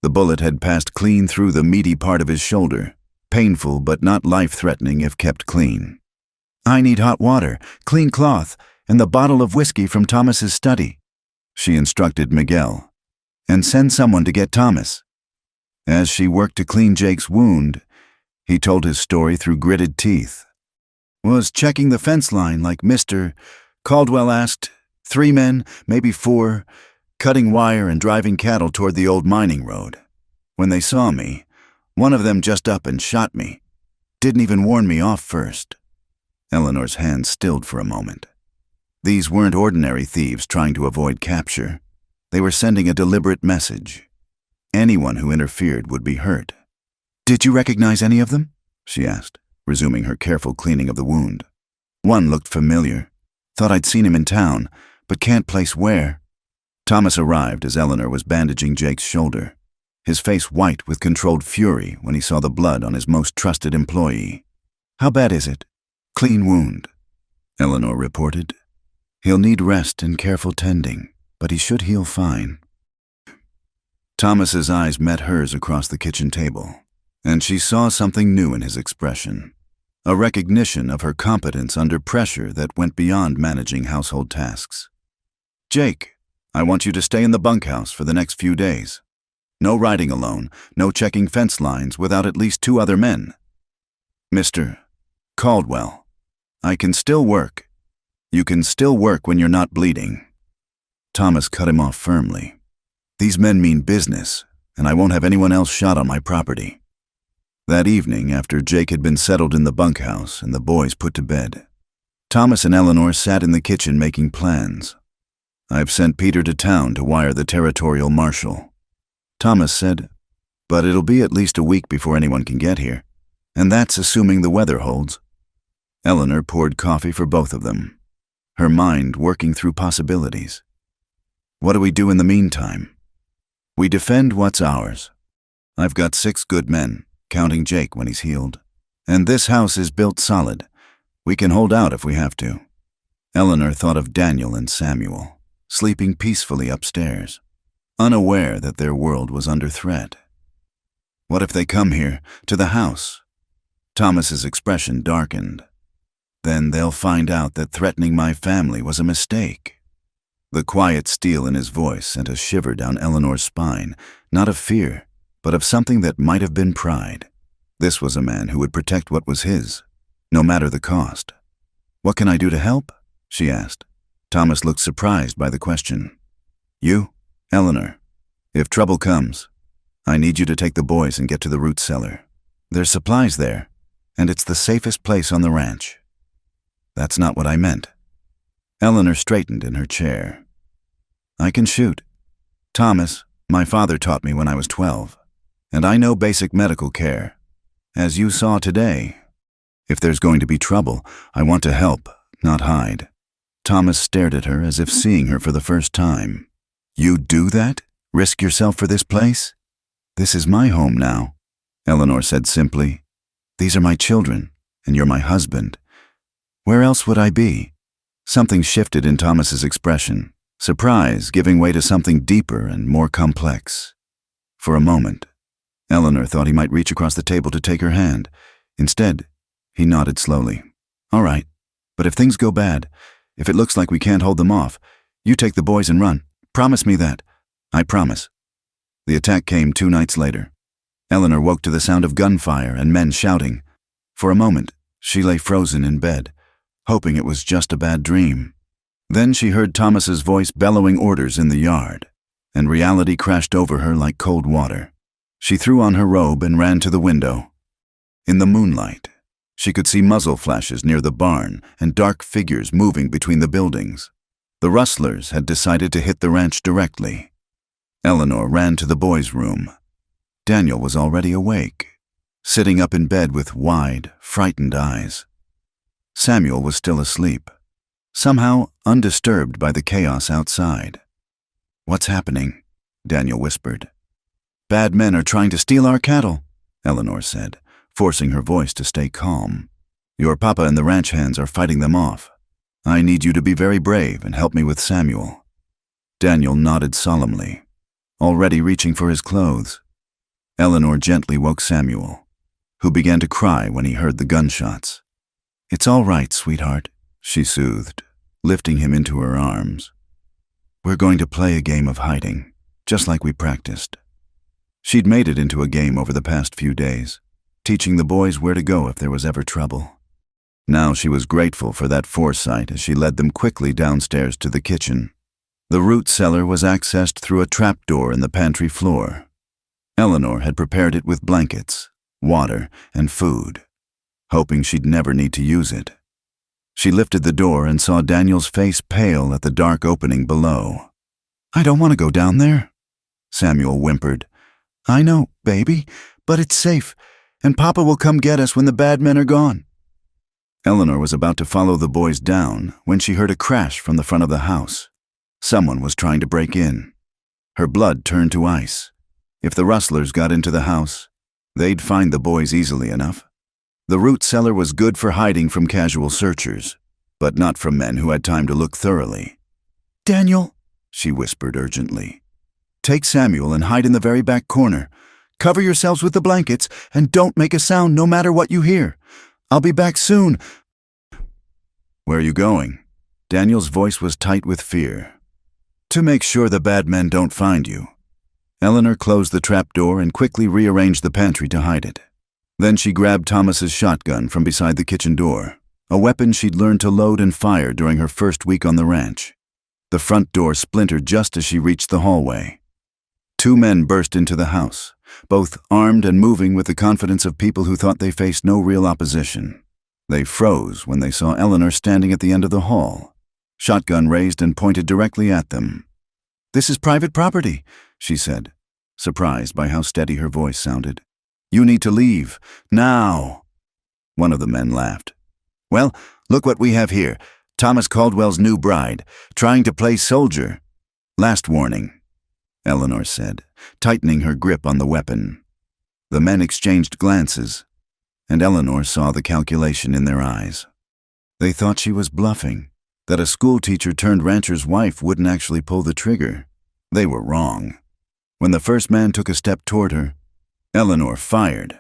The bullet had passed clean through the meaty part of his shoulder, painful but not life-threatening if kept clean. "I need hot water, clean cloth, and the bottle of whiskey from Thomas's study," she instructed Miguel. "And send someone to get Thomas." As she worked to clean Jake's wound, he told his story through gritted teeth. "Was checking the fence line like Mr. Caldwell asked. 3 men, maybe 4, cutting wire and driving cattle toward the old mining road. When they saw me, one of them just up and shot me. Didn't even warn me off first." Eleanor's hands stilled for a moment. These weren't ordinary thieves trying to avoid capture. They were sending a deliberate message. Anyone who interfered would be hurt. "Did you recognize any of them?" she asked, resuming her careful cleaning of the wound. "One looked familiar. Thought I'd seen him in town, but can't place where." Thomas arrived as Eleanor was bandaging Jake's shoulder, his face white with controlled fury when he saw the blood on his most trusted employee. "How bad is it?" "Clean wound," Eleanor reported. "He'll need rest and careful tending, but he should heal fine." Thomas's eyes met hers across the kitchen table, and she saw something new in his expression, a recognition of her competence under pressure that went beyond managing household tasks. "Jake, I want you to stay in the bunkhouse for the next few days. No riding alone, no checking fence lines without at least 2 other men. Mr. Caldwell, I can still work. You can still work when you're not bleeding." Thomas cut him off firmly. "These men mean business, and I won't have anyone else shot on my property." That evening, after Jake had been settled in the bunkhouse and the boys put to bed, Thomas and Eleanor sat in the kitchen making plans. "I've sent Peter to town to wire the territorial marshal," Thomas said, "but it'll be at least a week before anyone can get here, and that's assuming the weather holds." Eleanor poured coffee for both of them, her mind working through possibilities. "What do we do in the meantime?" "We defend what's ours. I've got 6 good men, counting Jake when he's healed. And this house is built solid. We can hold out if we have to." Eleanor thought of Daniel and Samuel, sleeping peacefully upstairs, unaware that their world was under threat. "What if they come here, to the house?" Thomas's expression darkened. "Then they'll find out that threatening my family was a mistake." The quiet steel in his voice sent a shiver down Eleanor's spine, not of fear, but of something that might have been pride. This was a man who would protect what was his, no matter the cost. "What can I do to help?" she asked. Thomas looked surprised by the question. "You, Eleanor, if trouble comes, I need you to take the boys and get to the root cellar. There's supplies there, and it's the safest place on the ranch." "That's not what I meant." Eleanor straightened in her chair. "I can shoot. Thomas, my father taught me when I was 12, and I know basic medical care, as you saw today. If there's going to be trouble, I want to help, not hide." Thomas stared at her as if seeing her for the first time. "You do that? Risk yourself for this place?" "This is my home now," Eleanor said simply. "These are my children, and you're my husband. Where else would I be?" Something shifted in Thomas's expression, surprise giving way to something deeper and more complex. For a moment, Eleanor thought he might reach across the table to take her hand. Instead, he nodded slowly. "All right, but if things go bad, if it looks like we can't hold them off, you take the boys and run. Promise me that." "I promise." The attack came 2 nights later. Eleanor woke to the sound of gunfire and men shouting. For a moment, she lay frozen in bed, hoping it was just a bad dream. Then she heard Thomas's voice bellowing orders in the yard, and reality crashed over her like cold water. She threw on her robe and ran to the window. In the moonlight, she could see muzzle flashes near the barn and dark figures moving between the buildings. The rustlers had decided to hit the ranch directly. Eleanor ran to the boys' room. Daniel was already awake, sitting up in bed with wide, frightened eyes. Samuel was still asleep, somehow undisturbed by the chaos outside. "What's happening?" Daniel whispered. "Bad men are trying to steal our cattle," Eleanor said, forcing her voice to stay calm. "Your papa and the ranch hands are fighting them off. I need you to be very brave and help me with Samuel." Daniel nodded solemnly, already reaching for his clothes. Eleanor gently woke Samuel, who began to cry when he heard the gunshots. "It's all right, sweetheart," she soothed, lifting him into her arms. "We're going to play a game of hiding, just like we practiced." She'd made it into a game over the past few days, teaching the boys where to go if there was ever trouble. Now she was grateful for that foresight as she led them quickly downstairs to the kitchen. The root cellar was accessed through a trapdoor in the pantry floor. Eleanor had prepared it with blankets, water, and food, hoping she'd never need to use it. She lifted the door and saw Daniel's face pale at the dark opening below. "I don't want to go down there," Samuel whimpered, I know, baby, but it's safe, and Papa will come get us when the bad men are gone. Eleanor was about to follow the boys down when she heard a crash from the front of the house. Someone was trying to break in. Her blood turned to ice. If the rustlers got into the house, they'd find the boys easily enough. The root cellar was good for hiding from casual searchers, but not from men who had time to look thoroughly. "Daniel," she whispered urgently, "take Samuel and hide in the very back corner. Cover yourselves with the blankets and don't make a sound no matter what you hear. I'll be back soon." "Where are you going?" Daniel's voice was tight with fear. "To make sure the bad men don't find you." Eleanor closed the trap door and quickly rearranged the pantry to hide it. Then she grabbed Thomas's shotgun from beside the kitchen door, a weapon she'd learned to load and fire during her first week on the ranch. The front door splintered just as she reached the hallway. Two men burst into the house, both armed and moving with the confidence of people who thought they faced no real opposition. They froze when they saw Eleanor standing at the end of the hall, shotgun raised and pointed directly at them. "This is private property," she said, surprised by how steady her voice sounded. "You need to leave, now." One of the men laughed. "Well, look what we have here. Thomas Caldwell's new bride, trying to play soldier." "Last warning," Eleanor said, tightening her grip on the weapon. The men exchanged glances, and Eleanor saw the calculation in their eyes. They thought she was bluffing, that a schoolteacher turned rancher's wife wouldn't actually pull the trigger. They were wrong. When the first man took a step toward her, Eleanor fired.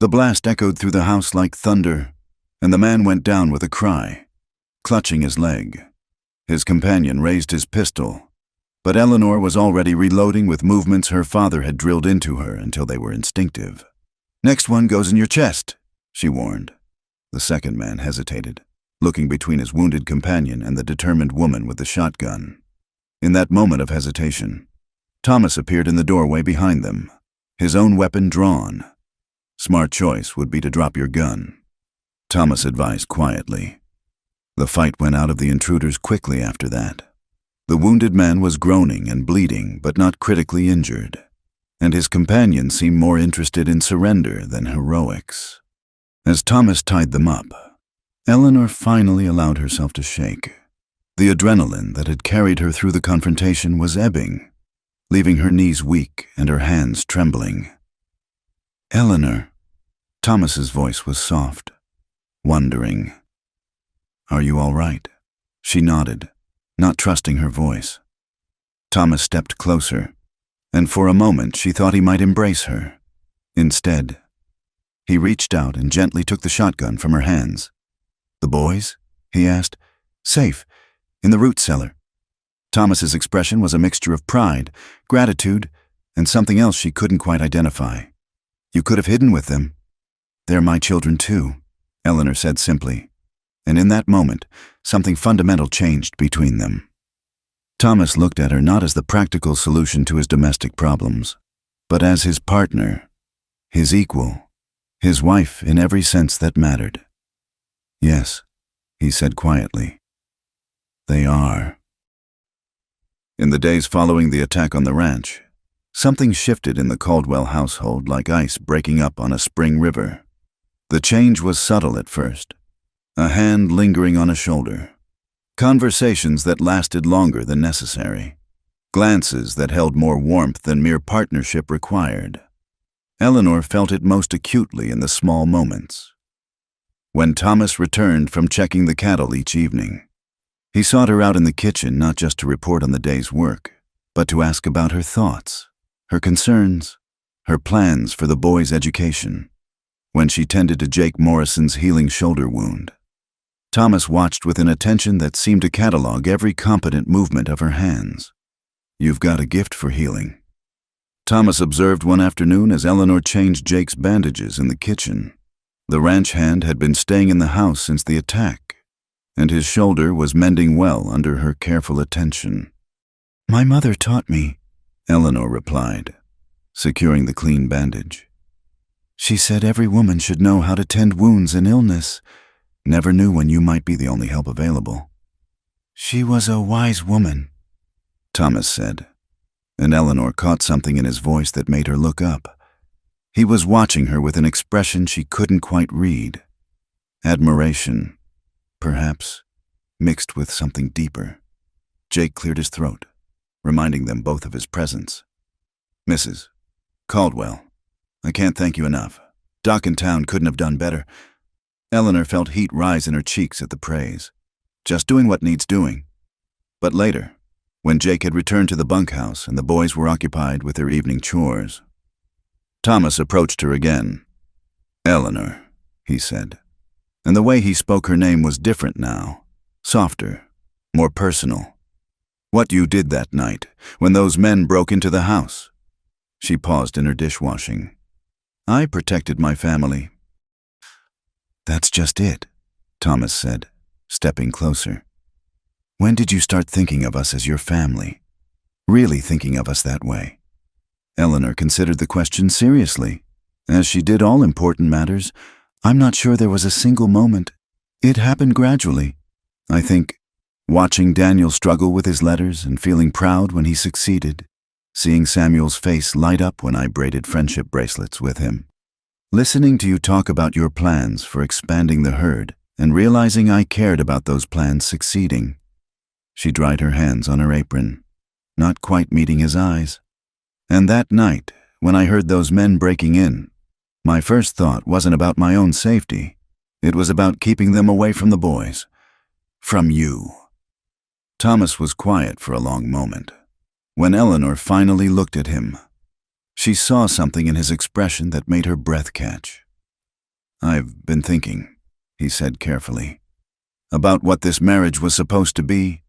The blast echoed through the house like thunder, and the man went down with a cry, clutching his leg. His companion raised his pistol, but Eleanor was already reloading with movements her father had drilled into her until they were instinctive. "Next one goes in your chest," she warned. The second man hesitated, looking between his wounded companion and the determined woman with the shotgun. In that moment of hesitation, Thomas appeared in the doorway behind them, his own weapon drawn. "Smart choice would be to drop your gun," Thomas advised quietly. The fight went out of the intruders quickly after that. The wounded man was groaning and bleeding, but not critically injured, and his companion seemed more interested in surrender than heroics. As Thomas tied them up, Eleanor finally allowed herself to shake. The adrenaline that had carried her through the confrontation was ebbing, leaving her knees weak and her hands trembling. "Eleanor," Thomas's voice was soft, wondering. "Are you all right?" She nodded, not trusting her voice. Thomas stepped closer, and for a moment she thought he might embrace her. Instead, he reached out and gently took the shotgun from her hands. "The boys?" he asked. "Safe, in the root cellar." Thomas's expression was a mixture of pride, gratitude, and something else she couldn't quite identify. "You could have hidden with them." "They're my children too," Eleanor said simply, and in that moment, something fundamental changed between them. Thomas looked at her not as the practical solution to his domestic problems, but as his partner, his equal, his wife in every sense that mattered. "Yes," he said quietly. "They are." In the days following the attack on the ranch, something shifted in the Caldwell household like ice breaking up on a spring river. The change was subtle at first, a hand lingering on a shoulder, conversations that lasted longer than necessary, glances that held more warmth than mere partnership required. Eleanor felt it most acutely in the small moments. When Thomas returned from checking the cattle each evening, he sought her out in the kitchen not just to report on the day's work, but to ask about her thoughts, her concerns, her plans for the boys' education. When she tended to Jake Morrison's healing shoulder wound, Thomas watched with an attention that seemed to catalog every competent movement of her hands. "You've got a gift for healing," Thomas observed one afternoon as Eleanor changed Jake's bandages in the kitchen. The ranch hand had been staying in the house since the attack, and his shoulder was mending well under her careful attention. "My mother taught me," Eleanor replied, securing the clean bandage. "She said every woman should know how to tend wounds in illness. Never knew when you might be the only help available." "She was a wise woman," Thomas said, and Eleanor caught something in his voice that made her look up. He was watching her with an expression she couldn't quite read. Admiration, perhaps, mixed with something deeper. Jake cleared his throat, reminding them both of his presence. "Mrs. Caldwell, I can't thank you enough. Doc in town couldn't have done better." Eleanor felt heat rise in her cheeks at the praise. Just doing what needs doing. But later, when Jake had returned to the bunkhouse and the boys were occupied with their evening chores, Thomas approached her again. "Eleanor," he said, and the way he spoke her name was different now, softer, more personal. "What you did that night, when those men broke into the house." She paused in her dishwashing. "I protected my family." "That's just it," Thomas said, stepping closer. "When did you start thinking of us as your family? Really thinking of us that way?" Eleanor considered the question seriously. As she did all important matters, "I'm not sure there was a single moment. It happened gradually. I think watching Daniel struggle with his letters and feeling proud when he succeeded. Seeing Samuel's face light up when I braided friendship bracelets with him. Listening to you talk about your plans for expanding the herd and realizing I cared about those plans succeeding." She dried her hands on her apron, not quite meeting his eyes. "And that night, when I heard those men breaking in, my first thought wasn't about my own safety. It was about keeping them away from the boys. From you." Thomas was quiet for a long moment. When Eleanor finally looked at him, she saw something in his expression that made her breath catch. "I've been thinking," he said carefully, "about what this marriage was supposed to be,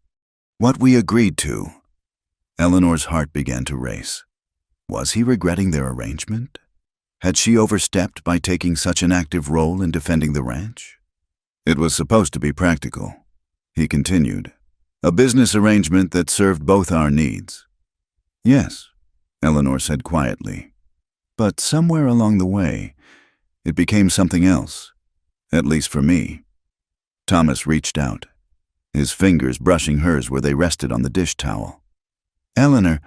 what we agreed to." Eleanor's heart began to race. Was he regretting their arrangement? Had she overstepped by taking such an active role in defending the ranch? "It was supposed to be practical," he continued. "A business arrangement that served both our needs." "Yes," Eleanor said quietly. "But somewhere along the way, it became something else, at least for me." Thomas reached out, his fingers brushing hers where they rested on the dish towel. "Eleanor,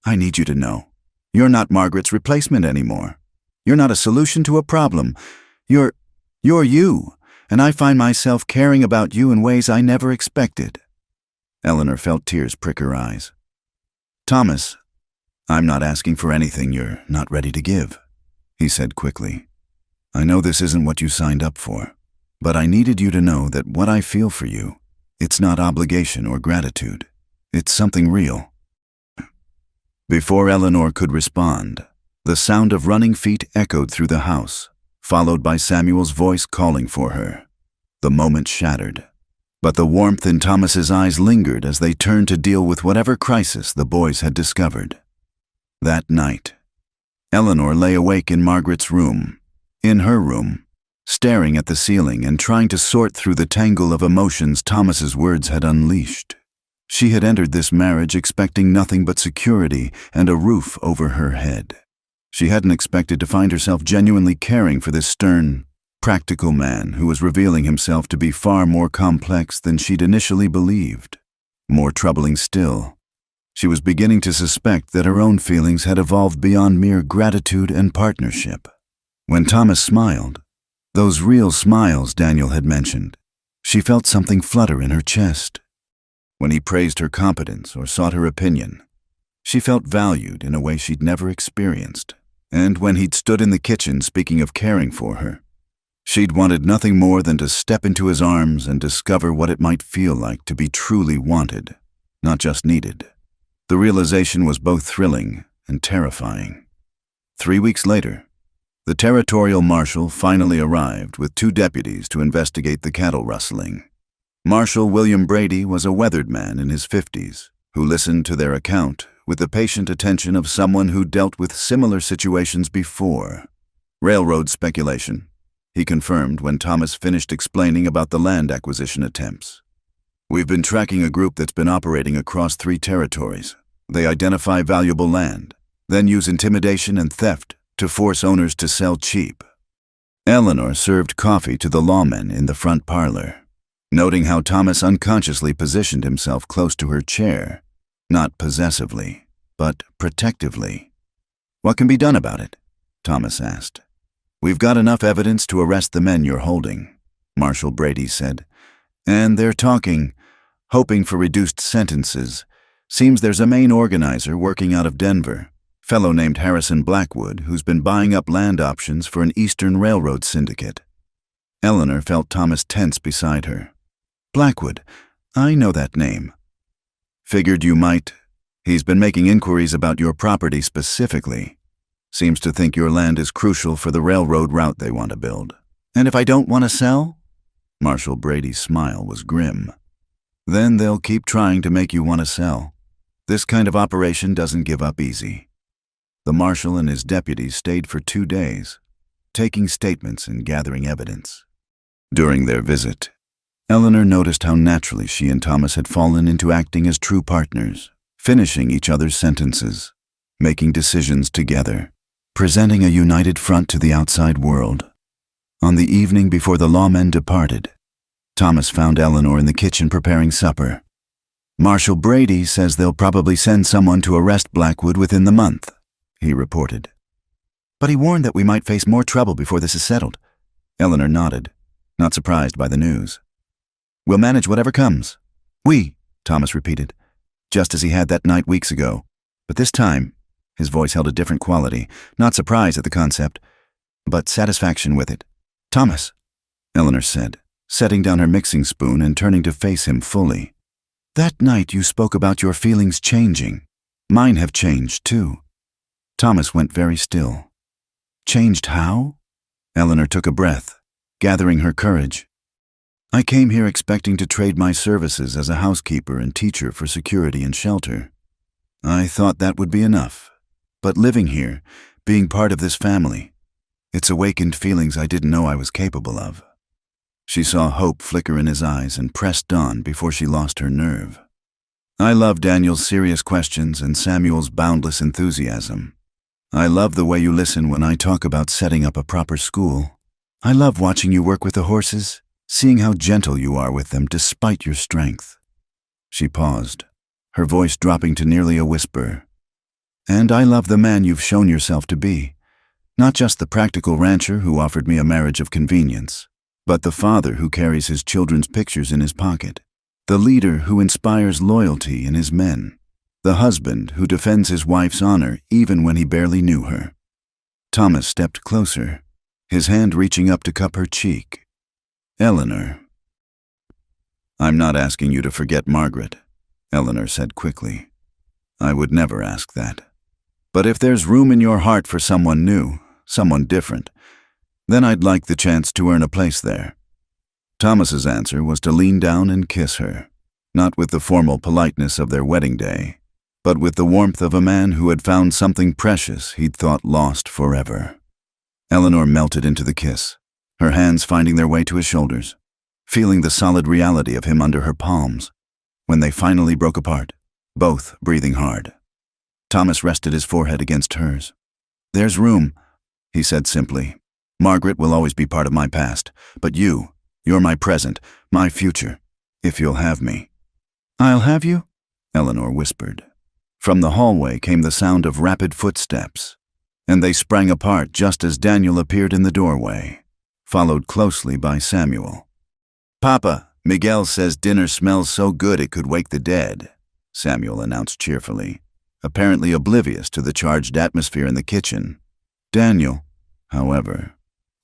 I need you to know. You're not Margaret's replacement anymore. You're not a solution to a problem. You're you, and I find myself caring about you in ways I never expected." Eleanor felt tears prick her eyes. "Thomas, I'm not asking for anything you're not ready to give," he said quickly. "I know this isn't what you signed up for, but I needed you to know that what I feel for you, it's not obligation or gratitude. It's something real." Before Eleanor could respond, the sound of running feet echoed through the house, followed by Samuel's voice calling for her. The moment shattered, but the warmth in Thomas's eyes lingered as they turned to deal with whatever crisis the boys had discovered. That night, Eleanor lay awake in Margaret's room, in her room, staring at the ceiling and trying to sort through the tangle of emotions Thomas's words had unleashed. She had entered this marriage expecting nothing but security and a roof over her head. She hadn't expected to find herself genuinely caring for this stern, practical man who was revealing himself to be far more complex than she'd initially believed. More troubling still, she was beginning to suspect that her own feelings had evolved beyond mere gratitude and partnership. When Thomas smiled, those real smiles Daniel had mentioned, she felt something flutter in her chest. When he praised her competence or sought her opinion, she felt valued in a way she'd never experienced. And when he'd stood in the kitchen speaking of caring for her, she'd wanted nothing more than to step into his arms and discover what it might feel like to be truly wanted, not just needed. The realization was both thrilling and terrifying. 3 weeks later, the territorial marshal finally arrived with 2 deputies to investigate the cattle rustling. Marshal William Brady was a weathered man in his 50s who listened to their account with the patient attention of someone who dealt with similar situations before. "Railroad speculation," he confirmed when Thomas finished explaining about the land acquisition attempts. "We've been tracking a group that's been operating across 3 territories. They identify valuable land, then use intimidation and theft to force owners to sell cheap." Eleanor served coffee to the lawmen in the front parlor, noting how Thomas unconsciously positioned himself close to her chair, not possessively, but protectively. "What can be done about it?" Thomas asked. "We've got enough evidence to arrest the men you're holding," Marshal Brady said. "And they're talking, hoping for reduced sentences. Seems there's a main organizer working out of Denver, fellow named Harrison Blackwood, who's been buying up land options for an Eastern Railroad syndicate." Eleanor felt Thomas tense beside her. "Blackwood, I know that name." "Figured you might. He's been making inquiries about your property specifically. Seems to think your land is crucial for the railroad route they want to build." "And if I don't want to sell?" Marshal Brady's smile was grim. "Then they'll keep trying to make you want to sell. This kind of operation doesn't give up easy." The marshal and his deputies stayed for 2 days, taking statements and gathering evidence. During their visit, Eleanor noticed how naturally she and Thomas had fallen into acting as true partners, finishing each other's sentences, making decisions together, presenting a united front to the outside world. On the evening before the lawmen departed, Thomas found Eleanor in the kitchen preparing supper. "Marshal Brady says they'll probably send someone to arrest Blackwood within the month," he reported. "But he warned that we might face more trouble before this is settled." Eleanor nodded, not surprised by the news. "We'll manage whatever comes." "We," Thomas repeated, just as he had that night weeks ago. But this time, his voice held a different quality, not surprise at the concept, but satisfaction with it. "Thomas," Eleanor said, setting down her mixing spoon and turning to face him fully. "That night you spoke about your feelings changing. Mine have changed, too." Thomas went very still. "Changed how?" Eleanor took a breath, gathering her courage. "I came here expecting to trade my services as a housekeeper and teacher for security and shelter. I thought that would be enough. But living here, being part of this family, it's awakened feelings I didn't know I was capable of." She saw hope flicker in his eyes and pressed on before she lost her nerve. "I love Daniel's serious questions and Samuel's boundless enthusiasm. I love the way you listen when I talk about setting up a proper school. I love watching you work with the horses, seeing how gentle you are with them despite your strength." She paused, her voice dropping to nearly a whisper. "And I love the man you've shown yourself to be, not just the practical rancher who offered me a marriage of convenience, but the father who carries his children's pictures in his pocket, the leader who inspires loyalty in his men, the husband who defends his wife's honor even when he barely knew her." Thomas stepped closer, his hand reaching up to cup her cheek. "Eleanor." "I'm not asking you to forget Margaret," Eleanor said quickly. "I would never ask that. But if there's room in your heart for someone new, someone different, then I'd like the chance to earn a place there." Thomas's answer was to lean down and kiss her, not with the formal politeness of their wedding day, but with the warmth of a man who had found something precious he'd thought lost forever. Eleanor melted into the kiss, her hands finding their way to his shoulders, feeling the solid reality of him under her palms. When they finally broke apart, both breathing hard, Thomas rested his forehead against hers. "There's room," he said simply. "Margaret will always be part of my past, but you're my present, my future, if you'll have me." "I'll have you?" Eleanor whispered. From the hallway came the sound of rapid footsteps, and they sprang apart just as Daniel appeared in the doorway, followed closely by Samuel. "Papa, Miguel says dinner smells so good it could wake the dead," Samuel announced cheerfully, apparently oblivious to the charged atmosphere in the kitchen. Daniel, however,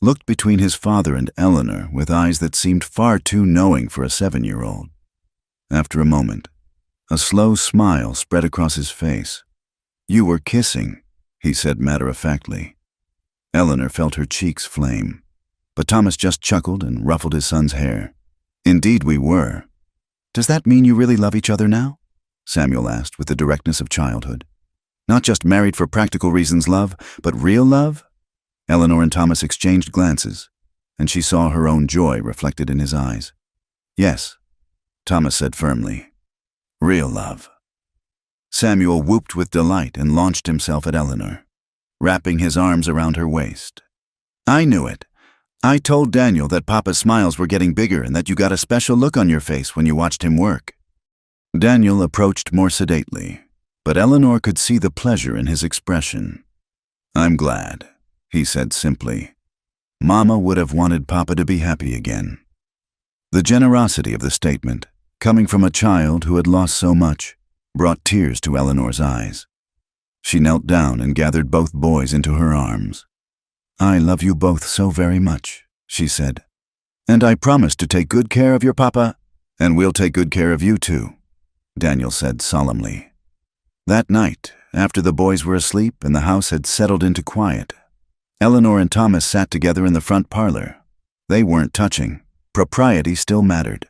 looked between his father and Eleanor with eyes that seemed far too knowing for a 7-year-old. After a moment, a slow smile spread across his face. "You were kissing," he said matter-of-factly. Eleanor felt her cheeks flame, but Thomas just chuckled and ruffled his son's hair. "Indeed we were." "Does that mean you really love each other now?" Samuel asked with the directness of childhood. "Not just married for practical reasons love, but real love?" Eleanor and Thomas exchanged glances, and she saw her own joy reflected in his eyes. "Yes," Thomas said firmly. "Real love." Samuel whooped with delight and launched himself at Eleanor, wrapping his arms around her waist. "I knew it. I told Daniel that Papa's smiles were getting bigger and that you got a special look on your face when you watched him work." Daniel approached more sedately, but Eleanor could see the pleasure in his expression. "I'm glad," he said simply. "Mama would have wanted Papa to be happy again." The generosity of the statement, coming from a child who had lost so much, brought tears to Eleanor's eyes. She knelt down and gathered both boys into her arms. "I love you both so very much," she said. "And I promise to take good care of your papa, and we'll take good care of you too," Daniel said solemnly. That night, after the boys were asleep and the house had settled into quiet, Eleanor and Thomas sat together in the front parlor. They weren't touching. Propriety still mattered,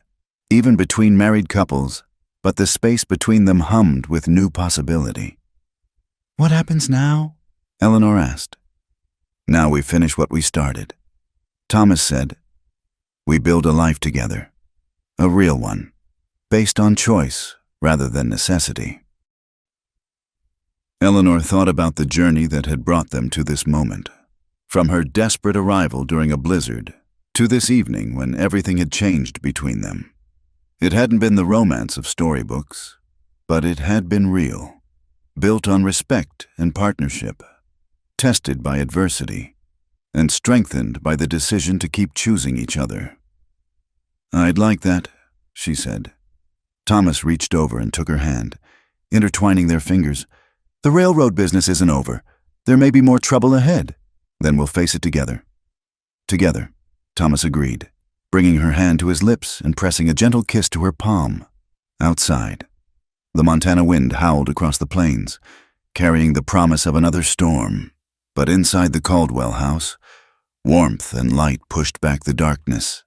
even between married couples, but the space between them hummed with new possibility. "What happens now?" Eleanor asked. "Now we finish what we started," Thomas said. "We build a life together, a real one, based on choice rather than necessity." Eleanor thought about the journey that had brought them to this moment, from her desperate arrival during a blizzard to this evening when everything had changed between them. It hadn't been the romance of storybooks, but it had been real, built on respect and partnership, tested by adversity, and strengthened by the decision to keep choosing each other. "I'd like that," she said. Thomas reached over and took her hand, intertwining their fingers. "The railroad business isn't over. There may be more trouble ahead. Then we'll face it together." "Together," Thomas agreed, bringing her hand to his lips and pressing a gentle kiss to her palm. Outside, the Montana wind howled across the plains, carrying the promise of another storm. But inside the Caldwell house, warmth and light pushed back the darkness.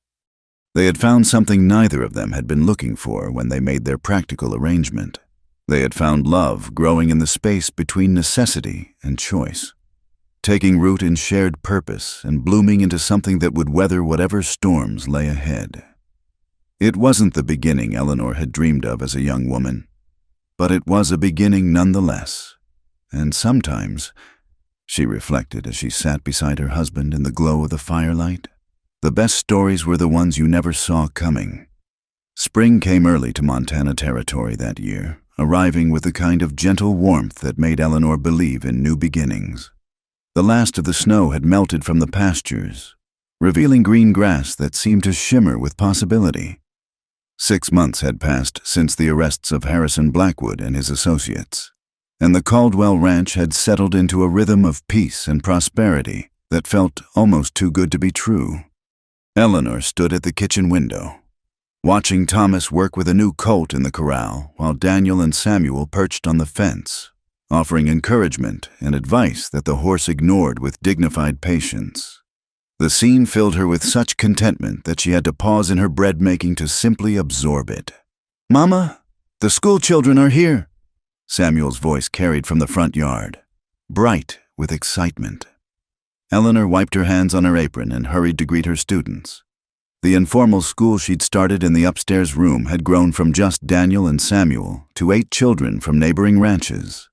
They had found something neither of them had been looking for when they made their practical arrangement. They had found love growing in the space between necessity and choice, taking root in shared purpose and blooming into something that would weather whatever storms lay ahead. It wasn't the beginning Eleanor had dreamed of as a young woman, but it was a beginning nonetheless. And sometimes, she reflected as she sat beside her husband in the glow of the firelight, the best stories were the ones you never saw coming. Spring came early to Montana territory that year, arriving with a kind of gentle warmth that made Eleanor believe in new beginnings. The last of the snow had melted from the pastures, revealing green grass that seemed to shimmer with possibility. 6 months had passed since the arrests of Harrison Blackwood and his associates, and the Caldwell Ranch had settled into a rhythm of peace and prosperity that felt almost too good to be true. Eleanor stood at the kitchen window, watching Thomas work with a new colt in the corral while Daniel and Samuel perched on the fence, offering encouragement and advice that the horse ignored with dignified patience. The scene filled her with such contentment that she had to pause in her bread-making to simply absorb it. "Mama, the school children are here," Samuel's voice carried from the front yard, bright with excitement. Eleanor wiped her hands on her apron and hurried to greet her students. The informal school she'd started in the upstairs room had grown from just Daniel and Samuel to 8 children from neighboring ranches,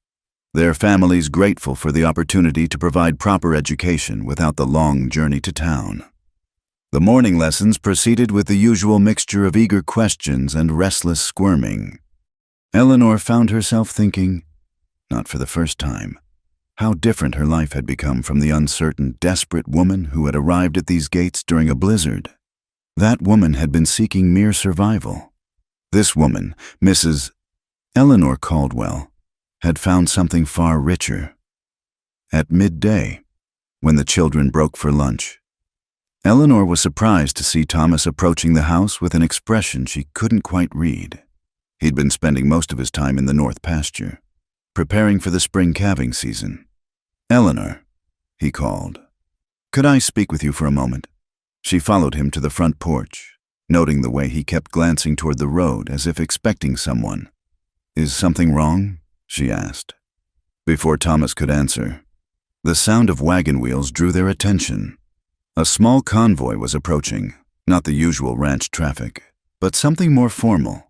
their families grateful for the opportunity to provide proper education without the long journey to town. The morning lessons proceeded with the usual mixture of eager questions and restless squirming. Eleanor found herself thinking, not for the first time, how different her life had become from the uncertain, desperate woman who had arrived at these gates during a blizzard. That woman had been seeking mere survival. This woman, Mrs. Eleanor Caldwell, had found something far richer. At midday, when the children broke for lunch, Eleanor was surprised to see Thomas approaching the house with an expression she couldn't quite read. He'd been spending most of his time in the north pasture, preparing for the spring calving season. "Eleanor," he called, "could I speak with you for a moment?" She followed him to the front porch, noting the way he kept glancing toward the road as if expecting someone. "Is something wrong?" she asked. Before Thomas could answer, the sound of wagon wheels drew their attention. A small convoy was approaching, not the usual ranch traffic, but something more formal.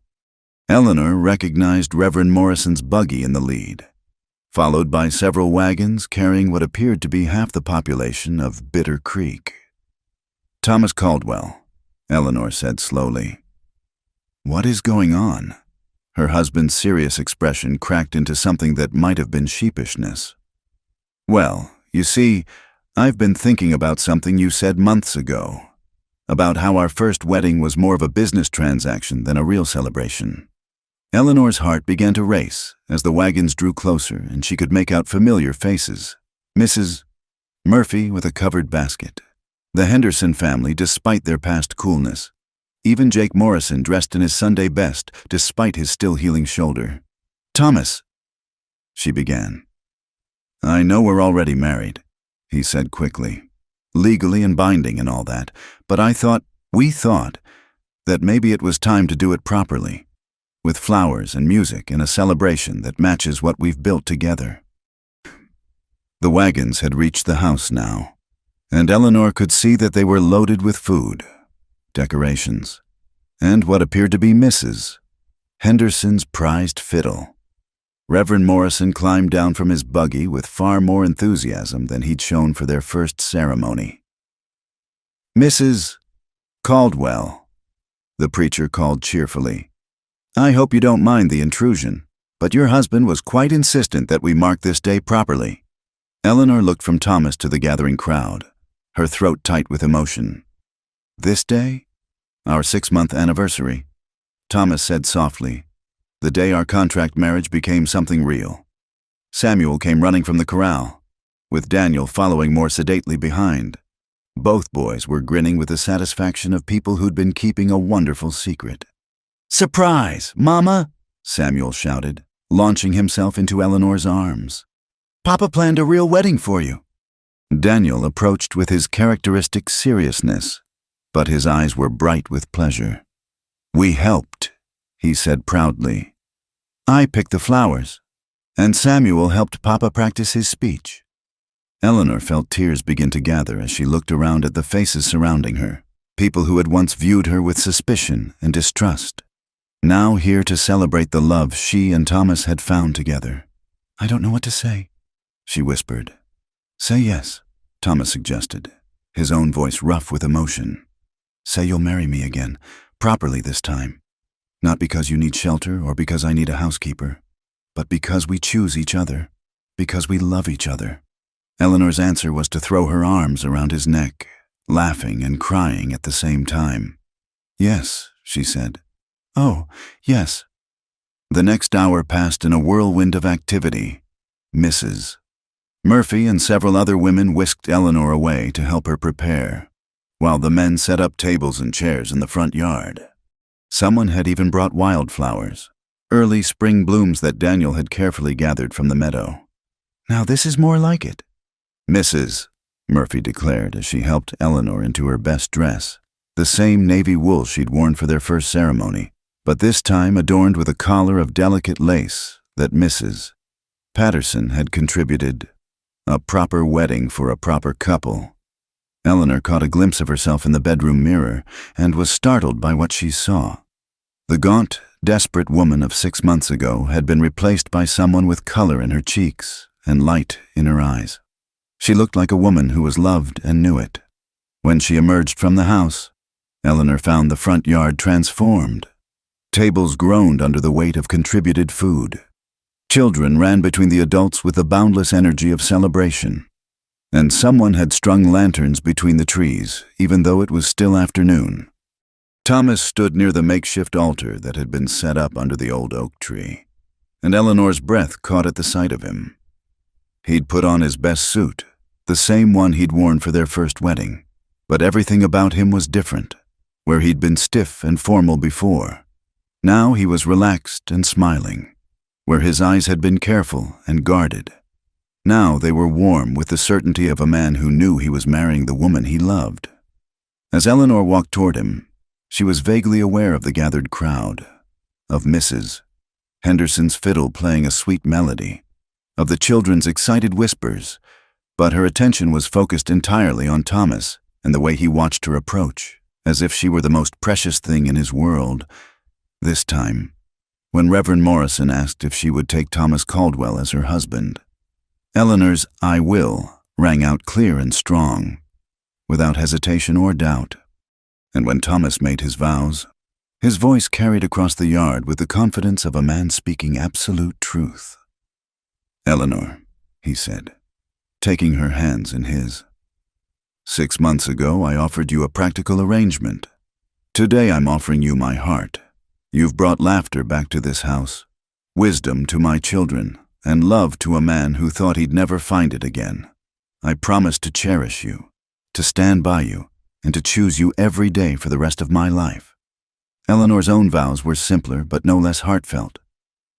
Eleanor recognized Reverend Morrison's buggy in the lead, followed by several wagons carrying what appeared to be half the population of Bitter Creek. "Thomas Caldwell," Eleanor said slowly. "What is going on?" Her husband's serious expression cracked into something that might have been sheepishness. "Well, you see, I've been thinking about something you said months ago, about how our first wedding was more of a business transaction than a real celebration." Eleanor's heart began to race as the wagons drew closer and she could make out familiar faces. Mrs. Murphy with a covered basket. The Henderson family, despite their past coolness. Even Jake Morrison dressed in his Sunday best, despite his still healing shoulder. "Thomas," she began. "I know we're already married," he said quickly. "Legally and binding and all that, but we thought, that maybe it was time to do it properly, with flowers and music and a celebration that matches what we've built together." The wagons had reached the house now, and Eleanor could see that they were loaded with food, decorations, and what appeared to be Mrs. Henderson's prized fiddle. Reverend Morrison climbed down from his buggy with far more enthusiasm than he'd shown for their first ceremony. "Mrs. Caldwell," the preacher called cheerfully, "I hope you don't mind the intrusion, but your husband was quite insistent that we mark this day properly." Eleanor looked from Thomas to the gathering crowd, her throat tight with emotion. "This day? Our 6-month anniversary," Thomas said softly, "the day our contract marriage became something real." Samuel came running from the corral, with Daniel following more sedately behind. Both boys were grinning with the satisfaction of people who'd been keeping a wonderful secret. "Surprise, Mama!" Samuel shouted, launching himself into Eleanor's arms. "Papa planned a real wedding for you." Daniel approached with his characteristic seriousness, but his eyes were bright with pleasure. "We helped," he said proudly. "I picked the flowers, and Samuel helped Papa practice his speech." Eleanor felt tears begin to gather as she looked around at the faces surrounding her, people who had once viewed her with suspicion and distrust, now here to celebrate the love she and Thomas had found together. "I don't know what to say," she whispered. "Say yes," Thomas suggested, his own voice rough with emotion. "Say you'll marry me again, properly this time. Not because you need shelter or because I need a housekeeper, but because we choose each other, because we love each other." Eleanor's answer was to throw her arms around his neck, laughing and crying at the same time. "Yes," she said. "Oh, yes." The next hour passed in a whirlwind of activity. Mrs. Murphy and several other women whisked Eleanor away to help her prepare, while the men set up tables and chairs in the front yard. Someone had even brought wildflowers, early spring blooms that Daniel had carefully gathered from the meadow. "Now this is more like it," Mrs. Murphy declared as she helped Eleanor into her best dress, the same navy wool she'd worn for their first ceremony, but this time adorned with a collar of delicate lace that Mrs. Patterson had contributed. A proper wedding for a proper couple. Eleanor caught a glimpse of herself in the bedroom mirror and was startled by what she saw. The gaunt, desperate woman of 6 months ago had been replaced by someone with color in her cheeks and light in her eyes. She looked like a woman who was loved and knew it. When she emerged from the house, Eleanor found the front yard transformed. Tables groaned under the weight of contributed food. Children ran between the adults with the boundless energy of celebration. And someone had strung lanterns between the trees, even though it was still afternoon. Thomas stood near the makeshift altar that had been set up under the old oak tree, and Eleanor's breath caught at the sight of him. He'd put on his best suit, the same one he'd worn for their first wedding, but everything about him was different. Where he'd been stiff and formal before, now he was relaxed and smiling. Where his eyes had been careful and guarded, now they were warm with the certainty of a man who knew he was marrying the woman he loved. As Eleanor walked toward him, she was vaguely aware of the gathered crowd, of Mrs. Henderson's fiddle playing a sweet melody, of the children's excited whispers, but her attention was focused entirely on Thomas and the way he watched her approach, as if she were the most precious thing in his world. This time, when Reverend Morrison asked if she would take Thomas Caldwell as her husband, Eleanor's "I will" rang out clear and strong, without hesitation or doubt. And when Thomas made his vows, His voice carried across the yard with the confidence of a man speaking absolute truth. "Eleanor," he said, taking her hands in his. "6 months ago, I offered you a practical arrangement. Today, I'm offering you my heart. You've brought laughter back to this house, wisdom to my children, and love to a man who thought he'd never find it again. I promise to cherish you, to stand by you, and to choose you every day for the rest of my life." Eleanor's own vows were simpler but no less heartfelt.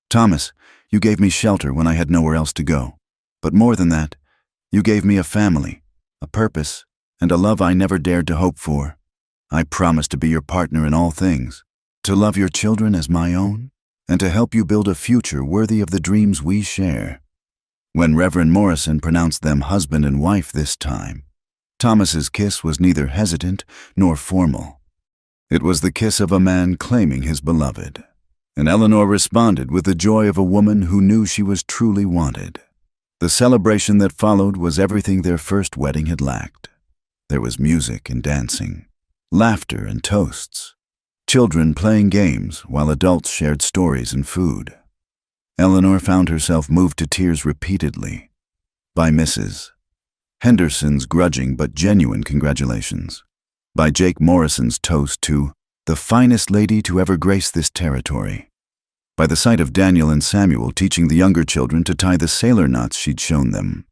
"Thomas, you gave me shelter when I had nowhere else to go. But more than that, you gave me a family, a purpose, and a love I never dared to hope for. I promise to be your partner in all things, to love your children as my own, and to help you build a future worthy of the dreams we share." When Reverend Morrison pronounced them husband and wife this time, Thomas's kiss was neither hesitant nor formal. It was the kiss of a man claiming his beloved, and Eleanor responded with the joy of a woman who knew she was truly wanted. The celebration that followed was everything their first wedding had lacked. There was music and dancing, laughter and toasts, children playing games while adults shared stories and food. Eleanor found herself moved to tears repeatedly by Mrs. Henderson's grudging but genuine congratulations, by Jake Morrison's toast to "the finest lady to ever grace this territory," by the sight of Daniel and Samuel teaching the younger children to tie the sailor knots she'd shown them.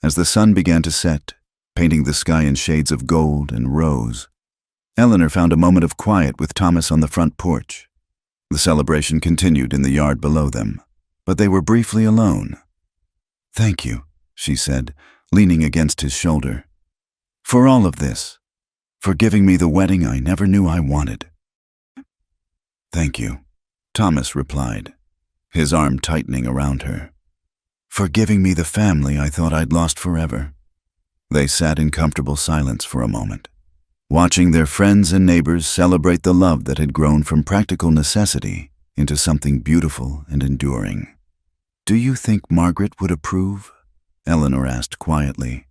As the sun began to set, painting the sky in shades of gold and rose, Eleanor found a moment of quiet with Thomas on the front porch. The celebration continued in the yard below them, but they were briefly alone. "Thank you," she said, leaning against his shoulder, "for all of this, for giving me the wedding I never knew I wanted." "Thank you," Thomas replied, his arm tightening around her, "for giving me the family I thought I'd lost forever." They sat in comfortable silence for a moment, watching their friends and neighbors celebrate the love that had grown from practical necessity into something beautiful and enduring. "Do you think Margaret would approve?" Eleanor asked quietly.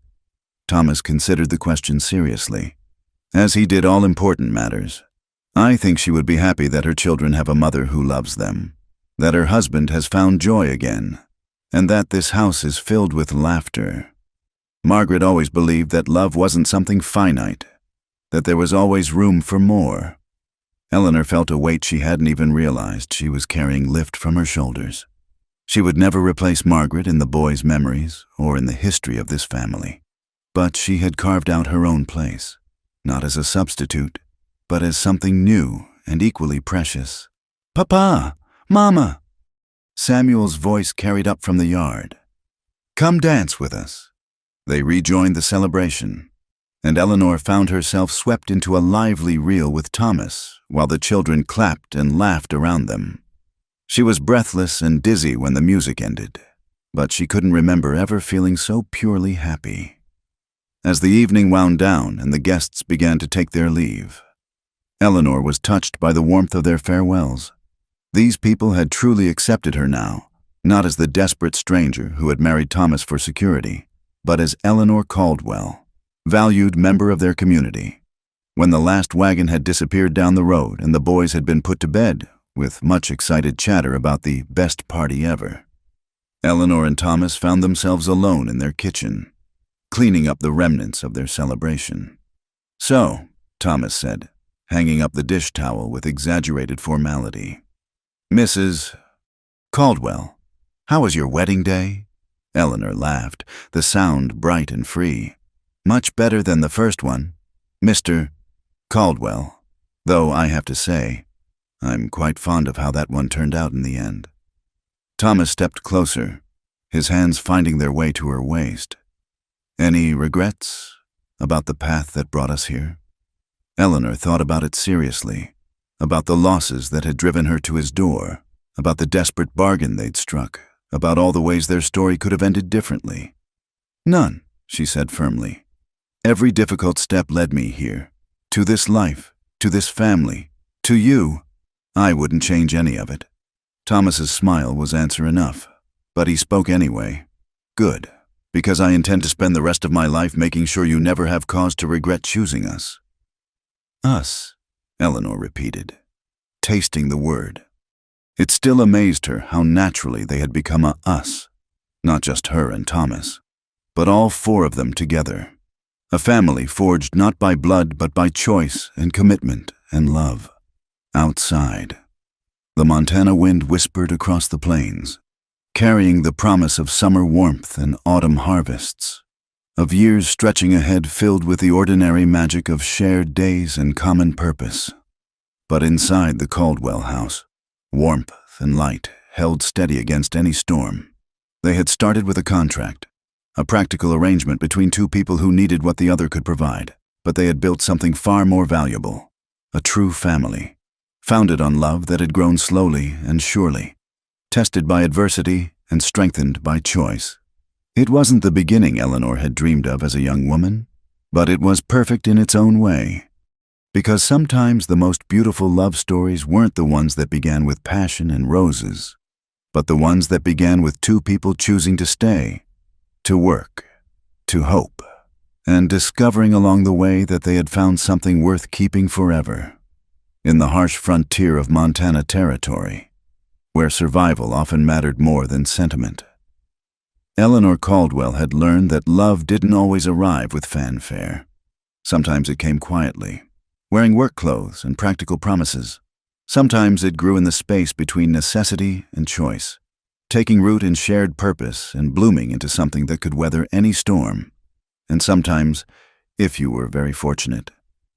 Thomas considered the question seriously, as he did all important matters. "I think she would be happy that her children have a mother who loves them, that her husband has found joy again, and that this house is filled with laughter. Margaret always believed that love wasn't something finite, that there was always room for more." Eleanor felt a weight she hadn't even realized she was carrying lift from her shoulders. She would never replace Margaret in the boys' memories or in the history of this family, but she had carved out her own place, not as a substitute, but as something new and equally precious. "Papa! Mama!" Samuel's voice carried up from the yard. "Come dance with us." They rejoined the celebration, and Eleanor found herself swept into a lively reel with Thomas while the children clapped and laughed around them. She was breathless and dizzy when the music ended, but she couldn't remember ever feeling so purely happy. As the evening wound down and the guests began to take their leave, Eleanor was touched by the warmth of their farewells. These people had truly accepted her now, not as the desperate stranger who had married Thomas for security, but as Eleanor Caldwell, valued member of their community. When the last wagon had disappeared down the road and the boys had been put to bed, with much excited chatter about the best party ever, Eleanor and Thomas found themselves alone in their kitchen, cleaning up the remnants of their celebration. "So," Thomas said, hanging up the dish towel with exaggerated formality, "Mrs. Caldwell, how was your wedding day?" Eleanor laughed, the sound bright and free. "Much better than the first one, Mr. Caldwell, though I have to say, I'm quite fond of how that one turned out in the end." Thomas stepped closer, his hands finding their way to her waist. "Any regrets about the path that brought us here?" Eleanor thought about it seriously, about the losses that had driven her to his door, about the desperate bargain they'd struck, about all the ways their story could have ended differently. "None," she said firmly. "Every difficult step led me here, to this life, to this family, to you. I wouldn't change any of it." Thomas's smile was answer enough, but he spoke anyway. "Good, because I intend to spend the rest of my life making sure you never have cause to regret choosing us." "Us," Eleanor repeated, tasting the word. It still amazed her how naturally they had become a us, not just her and Thomas, but all four of them together. A family forged not by blood but by choice and commitment and love. Outside, the Montana wind whispered across the plains, carrying the promise of summer warmth and autumn harvests, of years stretching ahead filled with the ordinary magic of shared days and common purpose. But inside the Caldwell house, warmth and light held steady against any storm. They had started with a contract, a practical arrangement between two people who needed what the other could provide, but they had built something far more valuable, a true family, founded on love that had grown slowly and surely, tested by adversity and strengthened by choice. It wasn't the beginning Eleanor had dreamed of as a young woman, but it was perfect in its own way. Because sometimes the most beautiful love stories weren't the ones that began with passion and roses, but the ones that began with two people choosing to stay, to work, to hope, and discovering along the way that they had found something worth keeping forever. In the harsh frontier of Montana Territory, where survival often mattered more than sentiment, Eleanor Caldwell had learned that love didn't always arrive with fanfare. Sometimes it came quietly, wearing work clothes and practical promises. Sometimes it grew in the space between necessity and choice, taking root in shared purpose and blooming into something that could weather any storm. And sometimes, if you were very fortunate,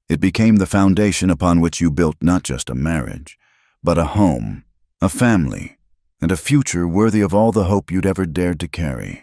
it became the foundation upon which you built not just a marriage, but a home, a family, and a future worthy of all the hope you'd ever dared to carry.